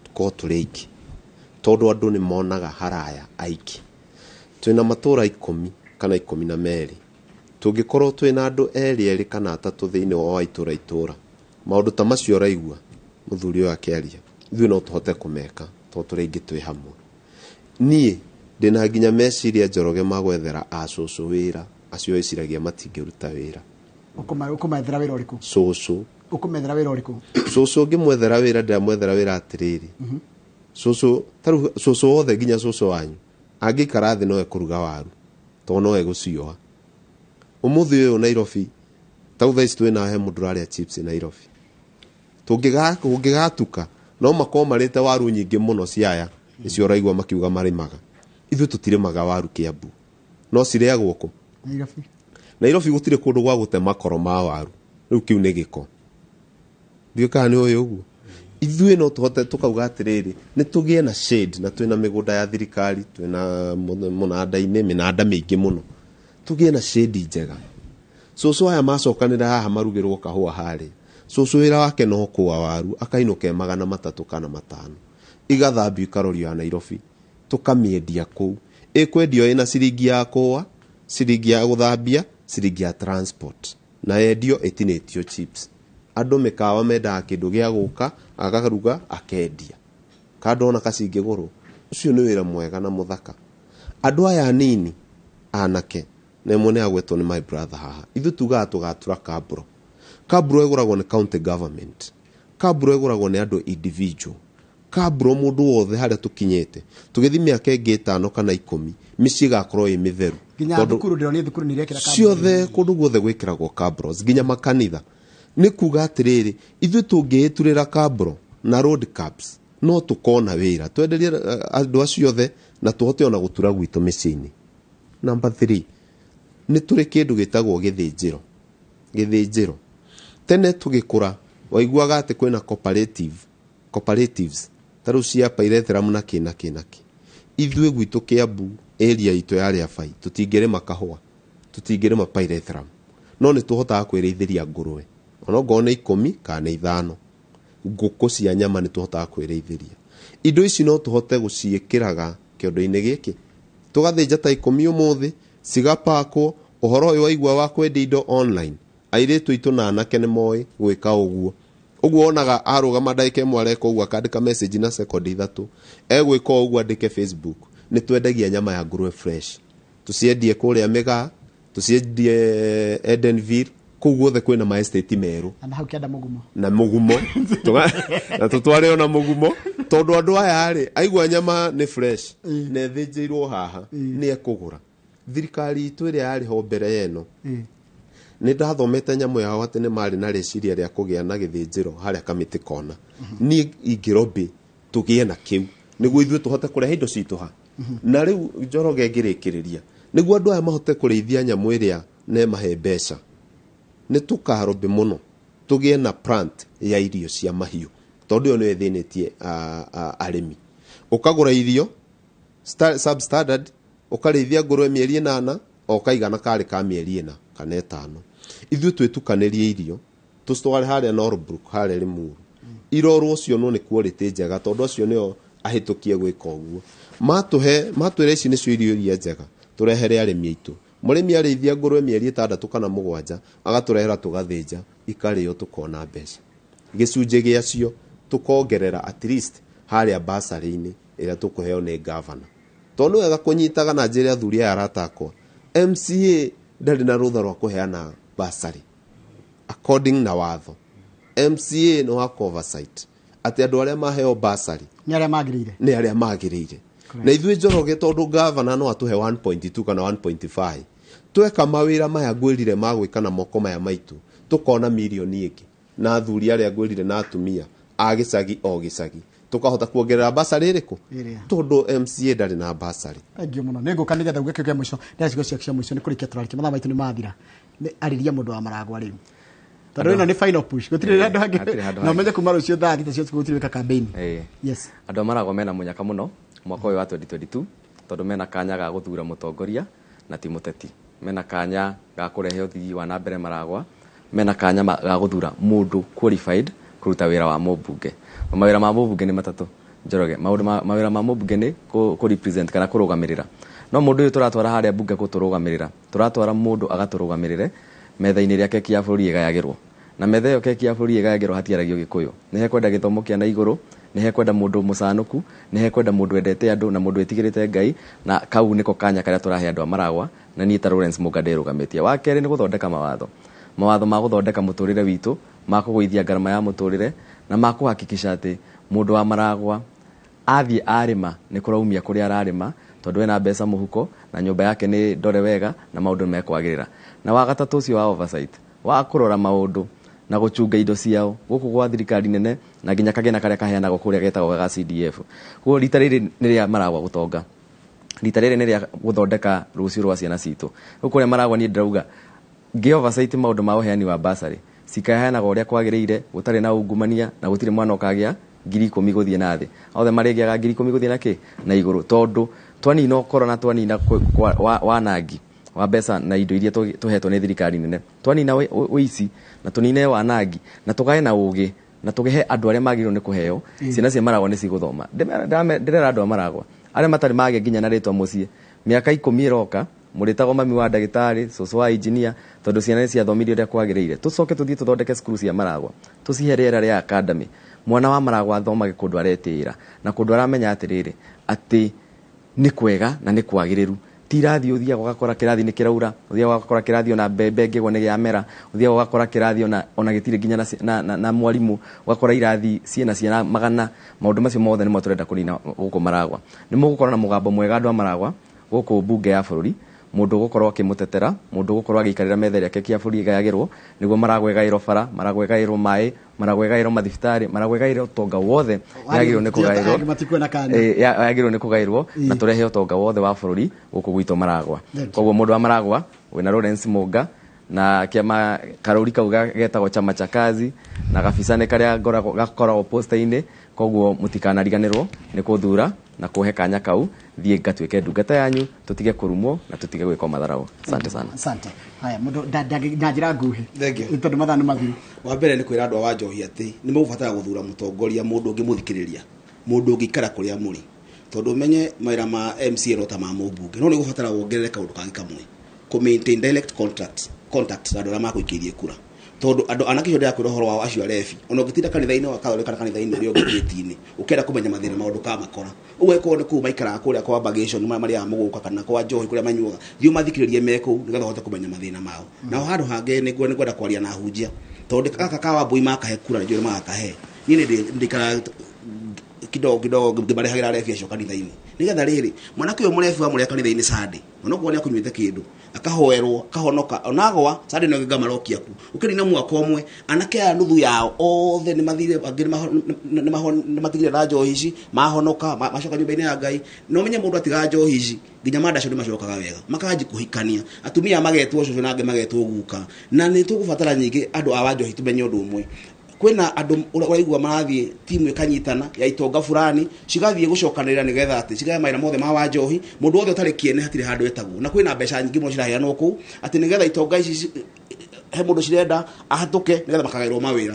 tuko turi ingi tondu andu ni monaga haraya aiki twina matura 10 kana 12 tungikorwo twina andu eri kana 3 thiini wa itura maundu ta macio raigua muthuri uyu akiaria ithuĩ no tũhote kũmeka tondũ tũrĩ aingĩ twĩ hamwe. Niĩ ndĩna nginya meciria Njoroge magwethera acũcũ wĩra acio eciragia matingĩruta wĩra. Ũkũmethera wĩra ũrĩkũ? Cũcũ. Ũkũmethera wĩra ũrĩkũ? Cũcũ ngĩmwethera wĩra ndĩramwethera wĩra atĩrĩrĩ. Cũcũ tarĩu cũcũ wothe nginya cũcũ wanyu angĩikara thĩ no ekũruga waru tondũ no egũcioha. Ũmũthĩ ũyũ Nairobi tau thaa ici twĩna he mũndũ ũrarĩa chips Nairobi. Tũngĩgatuka no makorwo marĩte waru nyingĩ mũno ciaya icio ũraigua makiuga marĩmaga. Ithuĩ tũtirĩmaga waru Kiambu no cirĩagwo kũ? Nairobi gũtirĩ kũndũ gwa gũte makoro ma waru. Rĩu kĩu nĩ gĩko. Ndiũĩ kana nĩ ũyũ ũguo. Ithuĩ no tũhote tũkauga atĩrĩrĩ nĩ tũgĩe na shade na twĩna mĩgũnda ya thirikari twĩna mũnanda-inĩ mĩnanda mĩingĩ mũno. Tũgĩe na shade njega. Cũcũ aya macokanĩra haha marugĩrwo kahũa harĩ. Cũcũ wĩra wake no kũa waru akainũka 300 kana 5. Igathambio ikarorio ya Nairobi. Tũkamĩendia kũu. Ĩkwendio ĩna ciringi ya kũa, ciringi ya gũthambia, ciringi ya transport. Na endio ĩtinĩtio chips. Andũ mĩkawa mendaga kĩndũ gĩa gũka agaruga akendia. Kandona kacingi gũrũ. Ũcio nĩ wĩra mwega na mũthaka. Andũ aya nini anake na mwene agwetwo nĩ my brother haha. Ithuĩ tugaga tũgatura Kabro. Kabro ĩgũragwo nĩ county government. Kabro ĩgũragwo nĩ andũ individual. Kabro mũndũ wothe harĩa tũkinyĩte. Tũgĩthi mĩaka ĩngĩ 5 kana 10 mĩciĩ gakorwo ĩ mĩtheru. Nginya thukuru ndĩrona thukuru nĩ irekĩra Kabro. Ciothe kũndũ guothe gwĩkĩragwo Kabros nginya makanitha. Nĩ kuga atĩrĩrĩ ithuĩ tũngĩĩturĩra Kabro na road cabs no tũkona wĩra twenderie andũ acio othe na tũhote ona gũtura gwitũ mĩciĩ-inĩ. Number 3 nĩ tũrĩ kĩndũ gĩtagwo gĩthĩnjĩro. Gĩthĩnjĩro tene tũgĩkũra waiguaga atĩ kwĩna cooperatives tarĩu cia Pyrethrum na kĩ. Ithuĩ gwitũ Kiambu area itũ yarĩ abai tũtingĩrĩma kahũa tũtingĩrĩma Pyrethrum no nĩ tũhotaga kwĩrĩithĩria ngũrwe onogo nĩ 10 kana 5 ngũkũ cia nyama nĩ tũhotaga kwĩrĩithĩria. Indo ici no tũhote gũciĩkĩraga kĩondo-inĩ gĩkĩ tũgathĩnja ta 10 ũmũthĩ cigapakwo. Ũhoro ũyũ waigua wa kwendia indo online airĩtu aitũ na anake nĩ moĩ gwĩka ũguo. Ũguo onaga arũgama ndagĩka ĩmwe areka ũguo akandĩka message na second 3 egwĩka ũguo andĩke Facebook. Nĩ twendagia nyama ya ngũrwe fresh tuciendie kũrĩa Mĩgaa tuciendie Edenville kũu guothe kwĩna ma estate merũ na mũgumo na tũtware ona mũgumo tondũ andũ aya rĩ aigua nyama nĩ fresh na ĩthĩnjĩirwo haha nĩ ekũgũra. Thirikari itũ ĩrĩa yarĩ ho mbere yeno nĩ ndathomete nyamũ yao atĩ nĩ marĩ na rĩciria rĩa kũgĩa na gĩthĩnjĩro harĩa Kamĩtĩ kona. Niĩ ingĩrobi tũgĩe na kĩu nĩguo ithuĩ tũhote kũrehe indo citũ ha. Na rĩu Njoroge ngĩrĩkĩrĩria nĩguo andũ aya mahote kũrĩithia nyamũ ĩrĩa na mahe mbeca. Nĩ tũkarobe mũno tũgĩe na plant ya irio cia mahiũ tondũ yo nĩ ĩthĩnĩtie arĩmi. Ũkagũra irio substandard ũkarĩithia ngũrwe mĩeri 8 ũkaigana karĩ ka mĩeri 4 kana 5. Ithuĩ twĩtukanĩrie irio tũcitware harĩa Norbrook harĩa Limuru. Irorwo cio no nĩ quality njega tondũ acio nĩo ahĩtũkie gwĩka ũguo. Matwĩra ici nĩcio irio iria njega tũrehere arĩmi aitũ. Mũrĩmi arĩithia ngũrwe mĩeri 6 kana 7 agatũrehera tũgathĩnja ikarĩo tũkona mbeca. Gĩcunjĩ gĩacio tũkongerera at least harĩa basarĩ-inĩ ĩrĩa tũkũheo nĩ governor. Tondũ wega kũnyitaga na njĩra athuri aya aratakwo. MCA ndarĩ na rũtha rwa kũheana basarĩ according na watho. MCA no ha oversight atĩ andũ arĩa maheo basarĩ nĩ arĩa magĩrĩire. Na ithuĩ Njoroge tondũ governor no atũhe 1.2 kana 1.5 tweka mawĩra maya ngwĩrire ma gwĩka na moko maya maitũ tũkona milioni ĩngĩ na athuri arĩa ngwĩrire na atumia a gĩcagi o gĩcagi tukahota kuongerera basarĩ ĩrĩkũ tondũ MCA ndarĩ na basarĩ. Thank muno nĩ ngũka nĩgetha ũgĩke kĩa mũico ndĩracigo cia mũico nĩ kũrĩkia tũrarĩkia mathaa maitũ nĩ mathira arĩria mũndũ wa Maragwa rĩu tondũ ĩno nĩ final push gũtirĩ andũ angĩ na ũmenye kuma rũcio thaa 3 cia gũtirĩ wĩka campaign. Yes, andũ a Maragwa mena mũnyaka mũno mwaka ũyũ wa 2022 tondũ mena kanya ga gũthura mũtongoria na ti mũteti. Mena kanya ga kũrehe ũthii wa nambere Maragwa. Mena kanya ga gũthura mũndũ qualified kũruta wĩra wa mũmbunge. Mawĩra ma mũmbunge nĩ matatũ Njoroge. Mawĩra ma mũmbunge nĩ kũ represent kana kũrũgamĩrĩra. No mũndũ ũyũ tũratwara harĩa mbunge kũtũrũgamĩrĩra. Tũratwara mũndũ agatũrũgamĩrĩre metha-inĩ ĩrĩa keki ya bũrũri ĩgayagĩrwo. na metha ĩyo keki ya bũrũri ĩgagerwo hatiaragio Gĩkũyũ. Nĩ hekwenda gĩthomo kĩa na igũrũ, nĩ hekwenda mũndũ mũcanũku, nĩ hekwenda mũndũ wendete andũ na mũndũ etigĩrĩte Ngai, na kau nĩko kanya karĩa tũrahe andũ a Maragwa na niĩ ta Lawrence Mũnga ndĩrũgamĩtie. Wa kerĩ nĩ gũthondeka mawatho ma gũthondeka mũtũrĩre witũ, ma kũgũithia ngarama ya mũtũrĩre na ma kũhakikisha atĩ mũndũ wa Maragwa athiĩ arĩma nĩ kũraumia kũrĩa ararĩma, tondũ ena mbeca mũhuko na nyũmba yake nĩ ndore wega na maũndũ nĩ mekwagĩrĩra. Na wa gatatũ ũcio wa oversight wa kũrora maũndũ na gũchunga indo ciao gũkũ gwa thirikari nene na nginya kagena karĩa kaheanagwo kũrĩa getagwo ga CDF. Kuo rita rĩrĩ nĩ rĩa Maragwa gũtonga, rita rĩrĩ nĩ rĩa gũthondeka rũciũ rwa ciana citũ. Kũrĩa Maragwa niĩ ndĩrauga ngĩ-oversight maũndũ ma ũheani wa bursary cikaheanagwo ũrĩa kwagĩrĩire, gũtarĩ na ungumania na gũtirĩ mwana ũkagĩa 10,000 gũthiĩ na thĩ. Othe marĩgĩaga 10,000 gũthiĩ na kĩ na igũrũ, tondũ twanina ũkora na twanina wanangi wa mbeca na indo iria tũhetwo nĩ thirikari nene, twanina ũici na tũnine wanangi na tũgae na ũgĩ na tũgehe andũ arĩa magĩrĩirwo nĩ kũheo, ciana cia Maragwa nĩ cigũthoma. Ndĩrera andũ a Maragwa arĩa matarĩ magĩa nginya na rĩtwa mũciĩ, mĩaka 10 ĩroka mũrĩtagwo mami wa ndagĩtarĩ, cũcũ wa engineer, tondũ ciana nĩ ciathomirio ũrĩa kwagĩrĩire. Tũcoke tũthiĩ tũthondeke cukuru cia Maragwa, tũcihe rĩera rĩa academy, mwana wa Maragwa athomage kũndũ aretĩĩra na kũndũ aramenya atĩrĩrĩ atĩ nĩ kwega na nĩ kwagĩrĩru. Tirathi ũthia gũgakora kĩrathi nĩ kĩraura, ũthia gũgakora kĩrathi ona mbembe ngĩgwo nĩ gĩamera, ũthia gũgakora kĩrathi ona gĩtirĩ nginya na mwarimũ, ũgakora irathi ciena ciana magana. Maũndũ macio mothe nĩmo tũrenda kũnina gũkũ Maragwa. Nĩ mũgũkorwo na mũgambo mwega andũ a Maragwa gũkũ bunge ya bũrũri, mũndũ gũkorwo akĩmũtetera, mũndũ gũkorwo agĩikarĩra metha ĩrĩa keki ya bũrũri ĩgayagĩrwo, nĩguo Maragwa ĩgaĩrwo bara, Maragwa ĩgaĩrwo maĩ, Maragwa ĩgaĩrwo mathibitarĩ, Maragwa ĩgaĩrwo ũtonga wothe yagĩrĩirwo nĩ kũgaĩrwo na tũrehe ũtonga wothe wa bũrũri gũkũ gwitũ Maragwa. Koguo mũndũ wa Maragwa wĩna Lawrence Mũnga na kĩama karũri kau getagwo chama cha kazi na gabicane karĩa gakoragwo posta-inĩ, koguo mũtikanariganĩrwo nĩ kũthura na kũhe kanya kau, thiĩ ngatuĩke ndungata yanyu, tũtige kũrumwo na tũtige gwĩkwo matharaũ. Asante sana. Asante. Haya mũndũ na njĩra nguhĩ tondũ mathaa nĩ mathiru. Wa mbere nĩ kwĩra andũ a Wanjohi atĩ nĩ mũgũbatara gũthura mũtongoria mũndũ ũngĩmũthikĩrĩria, mũndũ ũngĩikara kũrĩa mũrĩ, tondũ menye mawĩra ma MCA no ta ma mũmbunge, no nĩ gũbatara wongerere kaũndũ kangĩ kamwe, kũ maintain direct contact na andũ arĩa makũikĩirie kura, tondu andu anake hĩndĩ ya kwĩra ũhoro wao acio arebi, ona ũngĩtinda kanitha-inĩ wa Kathorika kana kanitha-inĩ ũrĩa ũngĩ gĩti-inĩ ũkenda kũmenya mathĩna maũndũ ka makora, ũguo ĩkorwo nĩ kũu maikaraga kũrĩa kwa bagation marĩa mũgũka kana kwa Njohi kũrĩa manyuaga, thiĩ mathikĩrĩrie me kũu nĩgetha ũhote kũmenya mathĩna mao. Na handũ hangĩ nĩ kwenda kwaria na hunjia, tondũ kaka ka Wambui makahe kura nĩguo makahe, niĩ ndikara kidogo ngĩmarehagĩra arebi acio kanitha-inĩ, nĩgetha rĩrĩ mwanake ũyũ mũrebi wa mũrĩa kanitha-inĩ Sunday ona ũguo nĩ akũnyuĩte kĩndũ akahoerwo kahonoka onagwa Sunday no gĩga marokia ku ũkĩrina mwaka ũmwe, anake aya nuthu yao othe nĩ mathire angĩ nĩ matigire na njohi ici mahonoka macoka nyũmba-inĩ ya Ngai. No menye mũndũ atiga njohi ici nginya mandaco nĩ macokaga wega makanji kũhikania, atumia magetwo cũcũ na angĩ magetwo guka, na nĩ tũgũbatara nyingĩ andũ a Wanjohi tumenye ũndũ ũmwe. Kwĩna andũ ũraigua marathiĩ timu ĩkanyitana ya itonga fulani cigathiĩ gũcokanĩrĩra nĩgetha atĩ cigae mawĩra mothe ma Wanjohi, mũndũ wothe ũtarĩ kĩene hatirĩ handũ etagwo, na kwĩna mbeca nyingĩ mũno ciraheanwo kũu atĩ nĩgetha itonga ici he mũndũ cirenda ahatũke nĩgetha makagaĩrwo mawĩra.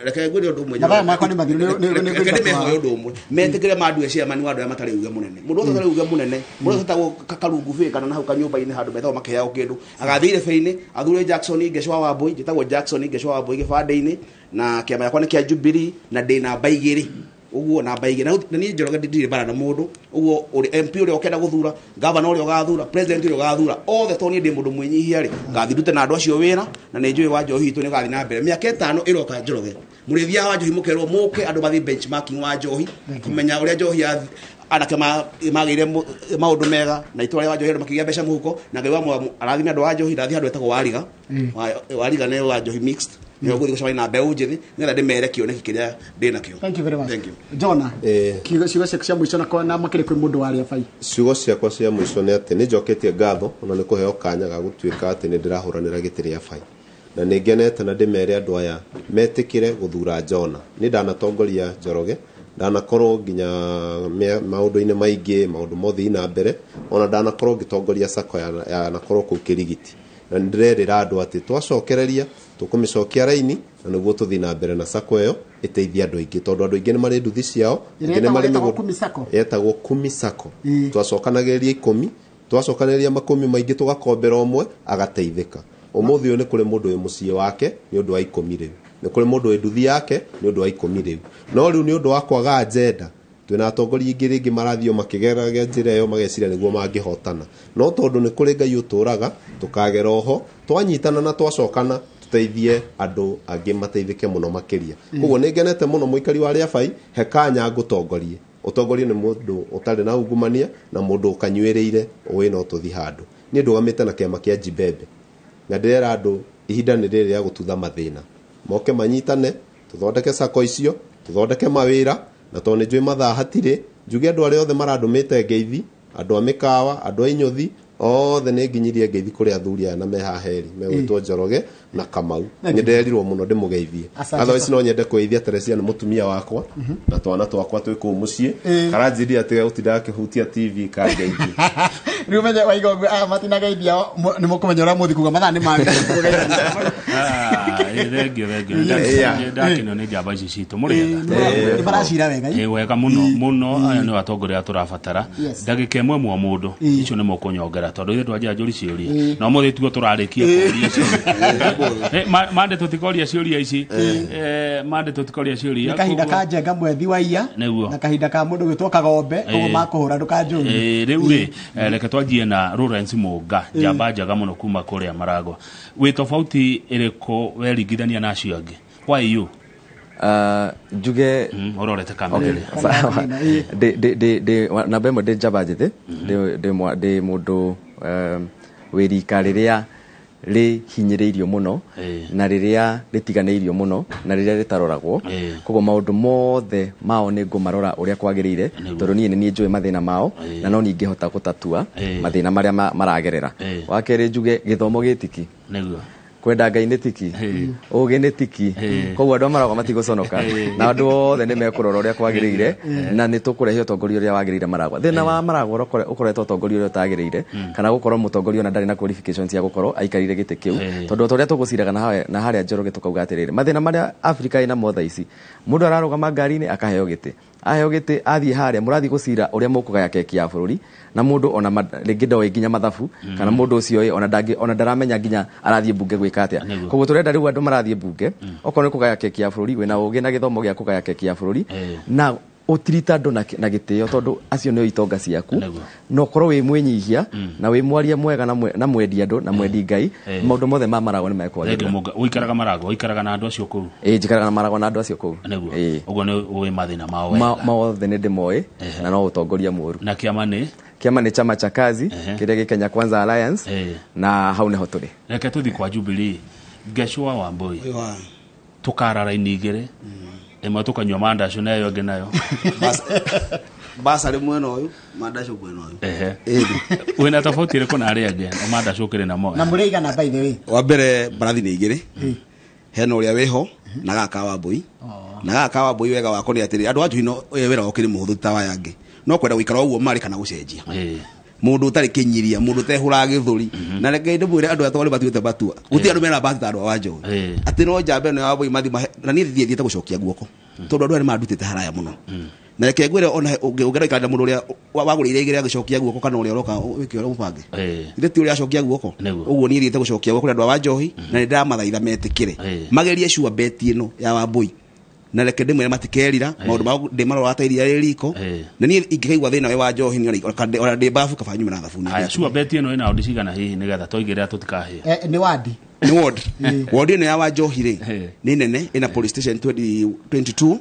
Reke ngwĩre ũndũ ũmwe, mathaa makwa nĩ mathiru, reke ndĩmehoe ũndũ ũmwe, metĩkĩre mandue chairman wa andũ arĩa matarĩ uge mũnene, mũndũ wothe ũtarĩ uge mũnene, mũndũ wothe ũtagwo Karungu Bĩ kana na hau kanyũmba-inĩ handũ metagwo makĩheao kĩndũ, agathiĩ irebe-inĩ athure Jackson Ngeshwa wa Wambui, njĩtagwo Jackson Ngeshwa wa Wambui gĩbandĩ-inĩ, na kĩama gĩakwa nĩ kĩa Jubilee na ndĩ namba 2 uguo namba 2 na niĩ Njoroge ndirĩ bara na mũndũ uguo ũrĩ MP ũrĩa ũkenda gũthura, governor ũrĩa ũgathura, president ũrĩa ũgathura, othe to niĩ ndĩ mũndũ mwĩnyihia rĩ ngathi ndute na andũ acio wĩra, na nĩ njũĩ Wanjohi itũ nĩ gathi na mbere mĩaka 5 ĩroka. Njoroge mũrĩthia wa Wanjohi mũkerwo mũke andũ mathi benchmarking wa Wanjohi kũmenya ũrĩa Njohi anake magĩire maũndũ mega na itũra rĩa Wanjohi makĩgĩa mbeca mũhuko, na Ngai wa arathime andũ wa Wanjohi ndathi handũ etagwo Wariga. Wariga nĩ Wanjohi mixed nĩ ũgũthiĩ gũcemania na mbeũ njĩthĩ nĩgetha ndĩmere kĩoneki kĩrĩa ndĩ nakĩo. Thank you very much. Thank you. Jona, ciugo ciaku cia mũico na makĩrĩ kwĩ mũndũ warĩa bai. Ciugo ciakwa cia mũico nĩ atĩ nĩ njoketie ngatho ona nĩ kũheo kanya ga gũtuĩka atĩ nĩ ndĩrahũranĩra gĩtĩ rĩa bai, na nĩ ngenete na ndĩmere andũ aya metĩkĩre gũthura Jona. Nĩ ndanatongoria Njoroge, ndanakorwo nginya maũndũ-inĩ maingĩ, maũndũ mothe na mbere, ona ndanakorwo ngĩtongoria sako ya nakorwo kũu Kĩrigiti, na ndĩrerĩra andũ atĩ twacokereria tũkũmĩcokia raini na nĩguo tũthiĩ na mbere na sako ĩyo ĩteithia andũ aingĩ, tondũ andũ aingĩ nĩ marĩ nduthi ciao, aingĩ nĩ marĩ mĩgũnda yetagwo Kumi Sako. Twacokanagĩrĩria 10, twacokanĩrĩria 10 maingĩ tũgakombera ũmwe agateithĩka. umuthi uyu ni kuri mundu wi muciĩ wake ni undu wa 10 riu ni kuri mundu wi nduthi yake ni undu wa 10 riu no riu ni undu wa kwaga agenda twina atongoria ingĩ rĩngĩ marathio makĩgeragia njĩra ĩyo mageciria nĩguo mangĩhotana no tondũ nĩ kũrĩ Ngai ũtũraga tũkagera oho twanyitana na twacokana tuteithie andũ angĩ mateithĩke mũno makĩria koguo nĩ ngenete mũno mũikari wa Rĩabai he kanya ngũtongorie ũtongoria nĩ mũndũ ũtarĩ na ungumania na mũndũ ũkanyuĩrĩire ũĩ no tũthi handũ niĩ ndũgamĩte na kĩama kĩa Jibembe na ndĩrera andũ ihinda nĩ rĩrĩ rĩa gũtutha mathĩna moke manyitane tũthondeke sako icio tũthondeke mawĩra na tondũ nĩnjũĩ mathaa hatirĩ njuge andũ arĩa othe marandũmĩte ngeithi andũ a mĩkawa andũ a inyuthi othe nĩ nginyirie ngeithi kũrĩ athuri aya na mehaheri megwĩtwo Njoroge na Kamau nĩnderirwo mũno ndĩmũgeithie otherwise no nyende kũgeithia Teresia nĩ mũtumia wakwa na twana twakwa twĩ kũu mũciĩ karanjiria atĩ gũtinda akĩhutia TV kangeithie rĩu menye waigo matinageithia nĩ mũkũmenya ũrĩa mũthi kuga mathaa nĩ thengio ndakĩnio nĩ njamba ici citũ mũrĩ nĩ maracira wega wega mũno aya nĩ atongoria tũrabatara ndagĩka ĩmwe mũndũ icio nĩ mũkũnyongera tondũ ithuĩ twanjia njũri ciũria no mũthĩ tuo tũrarĩkia kũria mande tũtikoria ciũria ici mande tũtikoria ciũria kahinda ka njenga mwethi wa iya na kahinda ka mũndũ gwĩtwo Kagombe koguo makũhũra ndũkanjũrie rĩu reke twanjie na Lawrence Mũnga njamba njega mũno kuma kũrĩa Maragwa wĩ tofauti ĩrĩkũ weringithania na acio angĩ why you njuge ororete kamera namba ĩmwe ndĩ njamba njĩthĩ ndĩ mũndũ wĩrika rĩrĩa rĩhinyĩrĩirio mũno na rĩrĩa rĩtiganĩirio mũno na rĩrĩa rĩtaroragwo koguo maũndũ mothe mao nĩ ngũmarora ũrĩa kwagĩrĩire tondũ niĩ nĩ niĩ njũĩ mathĩna mao na no ningĩhota gũtatua mathĩna marĩa maragerera wa kerĩ njuge gĩthomo gĩtiki kwenda Ngai nĩ tiki ũgĩ nĩ tiki koguo andũ Maragwa matigũconoka na andũ othe nĩ mekũrora ũrĩa kwagĩrĩire na nĩ tũkũrehe ũtongoria ũrĩa wagĩrĩire Maragwa thĩna wa Maragwa ũkoretwo ũtongoria ũrĩa ũtagĩrĩire kana gũkorwo mũtongoria ona ndarĩ na qualifications cia gũkorwo aikarire gĩtĩ kĩu tondũ ũrĩa tũgũciraga na harĩa Njoroge tũkauga atĩrĩrĩ mathĩna marĩa Afrika ĩna motha ici mũndũ ararũgama ngari-inĩ akaheo gĩtĩ aheo gĩtĩ athiĩ harĩa mũrathiĩ gũcira ũrĩa mũkũgaya keki ya bũrũri na mũndũ ona rĩngĩ ndoĩ nginya mathabu kana mũndũ ũcio ona ndaramenya nginya arathiĩ mbunge gwĩka atĩa koguo tũrenda rĩu andũ marathiĩ mbunge okorwo nĩ kũgaya keki ya bũrũri wĩna ũgĩ na gĩthomo gĩa kũgaya keki ya bũrũri na ũtirita andũ na gĩtĩo tondũ acio nĩo itonga ciaku na ũkorwo wĩ mwĩnyihia na wĩ mwaria mwega na mwendi andũ na mwendi Ngai maũndũ mothe ma Maragwa nĩ mekwagĩrĩra ũikaraga Maragwa ũikaraga na andũ acio kũu njikaraga na Maragwa na andũ acio kũu ũguo nĩ ũĩ mathĩna mao wega mothe nĩ ndĩmoĩ na no ũtongoria mũru na kĩama nĩ chama cha kazi kĩrĩa Kenya Kwanza Alliance na hau nĩho tũrĩ reke tũthi kwa Jubilee Gachua Wambui tũkarara-inĩ igĩrĩ ĩmwe tũkanyua mandacu nayo ĩngĩ nayo basa rĩ mwena ũyũ mandacu mwena ũyũ wĩna tofauti ĩrĩkũ na arĩa angĩ mandacu ũkĩrĩ namo na mũrĩigana by the way wa mbere mbarathi nĩ igĩrĩ hena ũrĩa wĩho na gaka Wambui na gaka Wambui wega wako nĩ atĩrĩ andũ anjũ ino wĩra ũkĩrĩ mũhũthũ ta wa yangĩ no kwenda gũikara ũguo marĩ kana gũcenjia mundu ũtarĩ kĩnyiria mundu ũtehũraga gĩthũri na reke ndĩmwĩre andũ atwale batuĩte batua gũtirĩ andũ mena bahati ta andũ a Njogu atĩ no njamba ĩno ya Wambui mathi na niĩ thiĩte gũcokia guoko tondũ andũ arĩa mandutĩte haraya mũno na reke ngwĩre ona ũngĩgerekana na mũndũ ũrĩa wagũrĩire igĩrĩ agĩcokia guoko kana ũrĩa ũroka wĩke ũrĩa mũbange ithe ti ũrĩa acokia guoko ũguo niĩ thiĩte gũcokia guoko andũ a Njohi na nĩ ndamathaitha metĩkĩre magerie sure bet ĩno ya Wambui na reke ndĩmwĩre matikerira maũndũ ma ndĩmarora ta iria rĩriko na niĩ ingĩkaigua thĩna we wa Njohi nĩ ona ndĩ babu kaba nyume na thabuni aya sure bet ĩno ĩna ũndũ cigana hihi nĩgetha tũigĩrĩra tũtikahĩa nĩ wadi nĩ ward ĩno ya wa Njohi rĩ nĩ nene ĩna police station 22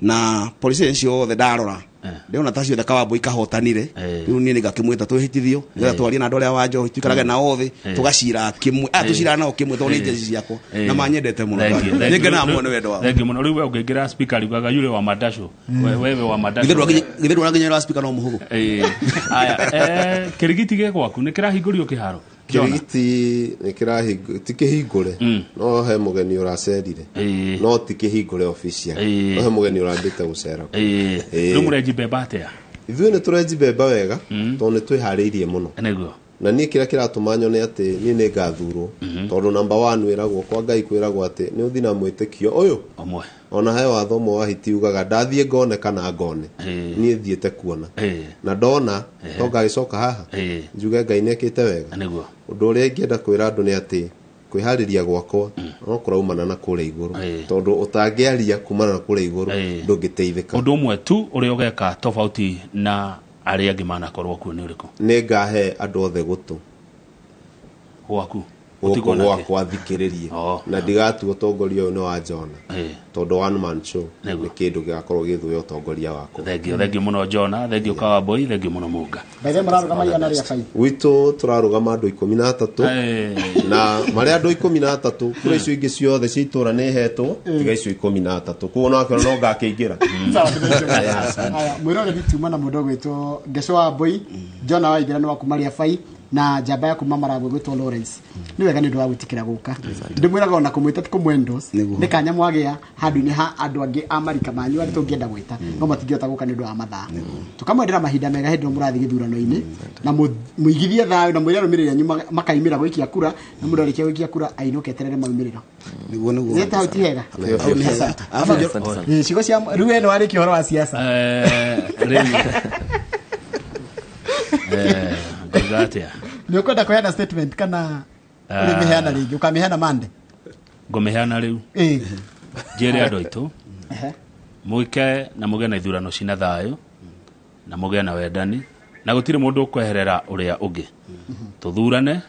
na police station ciothe ndarora ndĩona ta ciothe Wambui kahotanire rĩu niĩ nĩngakĩmwĩta twĩhĩtithio nĩgetha twarie na andũ arĩa wa Njohi tũikarage nao othe tũgacira kĩmwe tũciraga nao kĩmwe tondũ nĩ njeci ciakwa na manyendete mũno nĩngenaga mũno nĩ wendo wao thengi mũno rĩu ũngĩingĩra speaker riugaga yule wa mandacu wewe wa mandacu githĩ ndũrakinyĩra speaker no mũhũthũ aya kĩrigiti gĩ gwaku nĩ kĩrahingũrio kĩharo kĩrigiti nĩ kĩrahingũre ti kĩhingũre no he mũgeni ũracerire no ti kĩhingũre official no he mũgeni ũrambĩte gũcera rĩu mũrenji mbemba atĩa ithuĩ nĩ tũrenji mbemba wega tondũ nĩ twĩharĩirie mũno nĩguo na niĩ kĩrĩa kĩratũma nyone atĩ niĩ nĩ ngathurwo tondũ number 1 wĩragwo kwa Ngai kwĩragwo atĩ nĩ ũthi na mwĩtĩkio ũyũ omwe ona he watho ũmwe wa hiti ugaga ndathiĩ ngone kana ngone niĩ thiĩte kuona na ndona to ngagĩcoka haha njuge Ngai nĩekĩte wega nĩguo ũndũ ũrĩa ingĩenda kwĩra andũ nĩ atĩ kwihariria gwakwa no kuraumana na kure iguru tondu utangiaria kumana na kure iguru ndungiteithika undu umwe tu uri ugeka tofauti na aria angi manakorwo ku ni uriku ni ngahe andu othe gutu gwaku gwakwa thikiririe na ndigatu utongoria uyu ni wa Jona tondu one man show ni kindu gigakorwo githuya utongoria wako thengio muno Jona thengio Kawamboi thengio muno Munga Baithe murarugama igana ria bai witu turarugama andu 13 na mari andu 13 kure icio ingi ciothe ciitura ni hetwo tiga icio 13 kuo no akira no ngakiingira aya mwirore bituma na mundu gwitwo Ngeco wa Mbui Jona wa Ithera ni wa kumaria bai na jamba ya kuma Maragwe gwitwo Lawrence ni wega ni ndu wa gwitikira guka ndimwiraga ona kumwita tikumwendos ni kanya mwagia handu-ini ha andu angi amarika manyu ari tungienda gwita no matingiota guka ni ndu wa mathaa tukamwendera mahinda mega hindi murathi githurano-ini na muigithie thayo na mwirero mirire nyuma makaimira gwikia kura na mundu arikia gwikia kura ainuke terere maumiriro niguo zeta hauti hega cigo cia riu eno ari kihoro wa siasa Gatia. Ni ukwenda kuheana statement kana uri miheana ringi ukamiheana mande ngomiheana riu jere andu aitu muike na muge na ithurano cina thayo na muge na wendani na gutire mundu ukweherera uria ungi tuthurane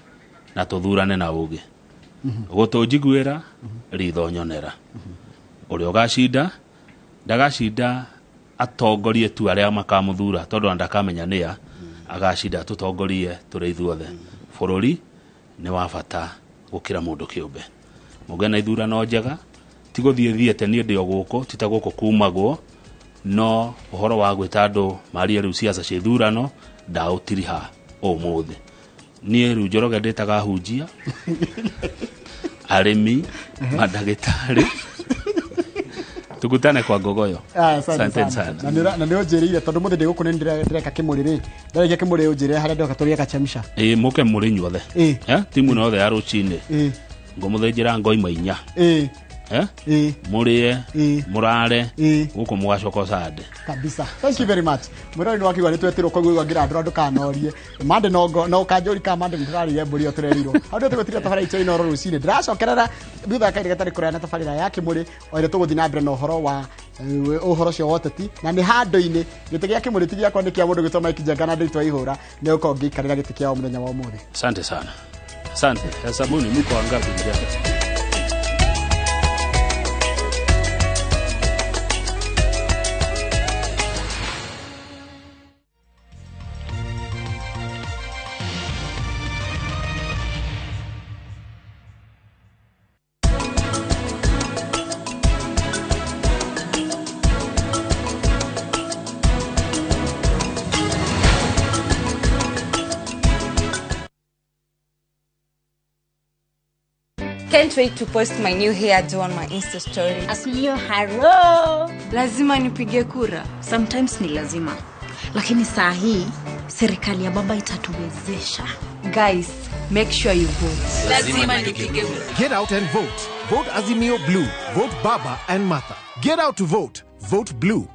na tuthurane na ugi gutunjiguira ritho nyonera uria ugacinda ndagacinda atongorie tu aria makamuthura tondu ndakamenya nia agacinda tutongorie turi ithuothe bururi ni wa bata gukira mundu kiumbe muge na ithurano njega tiguthie thiete ni ndio guku titaguku kumagwo no uhoro wa gwita andu maria riu siasa cia ithurano ndautiriha umuthi ni riu Njoroge nditaga hunjia arimi madagitari tukutane kwa Gogoyo asante sana na ndio njirire tondu muthi ndigukune ndireka kimuriri ndareke kimuriri njire haria ndoka turia kachamisha muke muri nyothe timu no the aruchine ngomuthenjira ngoi mainya murie murare guko mugacoka sade kabisa thank you very much mwirori no akigwa nitwetirwo kugwa ngira andu kanorie mande no kanjori ka mande ndirari mburi oturerirwo andu tugotira tafara icho ino rucine ndiracokerera thutha kaire gatari kurana tafarira yake muri oire tuguthi na mbere no horo wa uhoro cio woteti na ni handu-ini gite gia kimuri tigia kwa ndikia mundu gitwa Mike Njenga na nditwa ihura ni uko ngikarira gite kia muthenya wa umuthi asante sana asante hesabuni mko wangapi njema Can't wait to post my new hairdo on my Insta story. Aslio hello. Lazima nipige kura. Sometimes ni lazima. Lakini saa hii serikali ya baba itatuwezesha. Guys, make sure you vote. Lazima nipige kura. Get out and vote. Vote Azimio Blue. Vote Baba and Martha. Get out to vote. Vote Blue.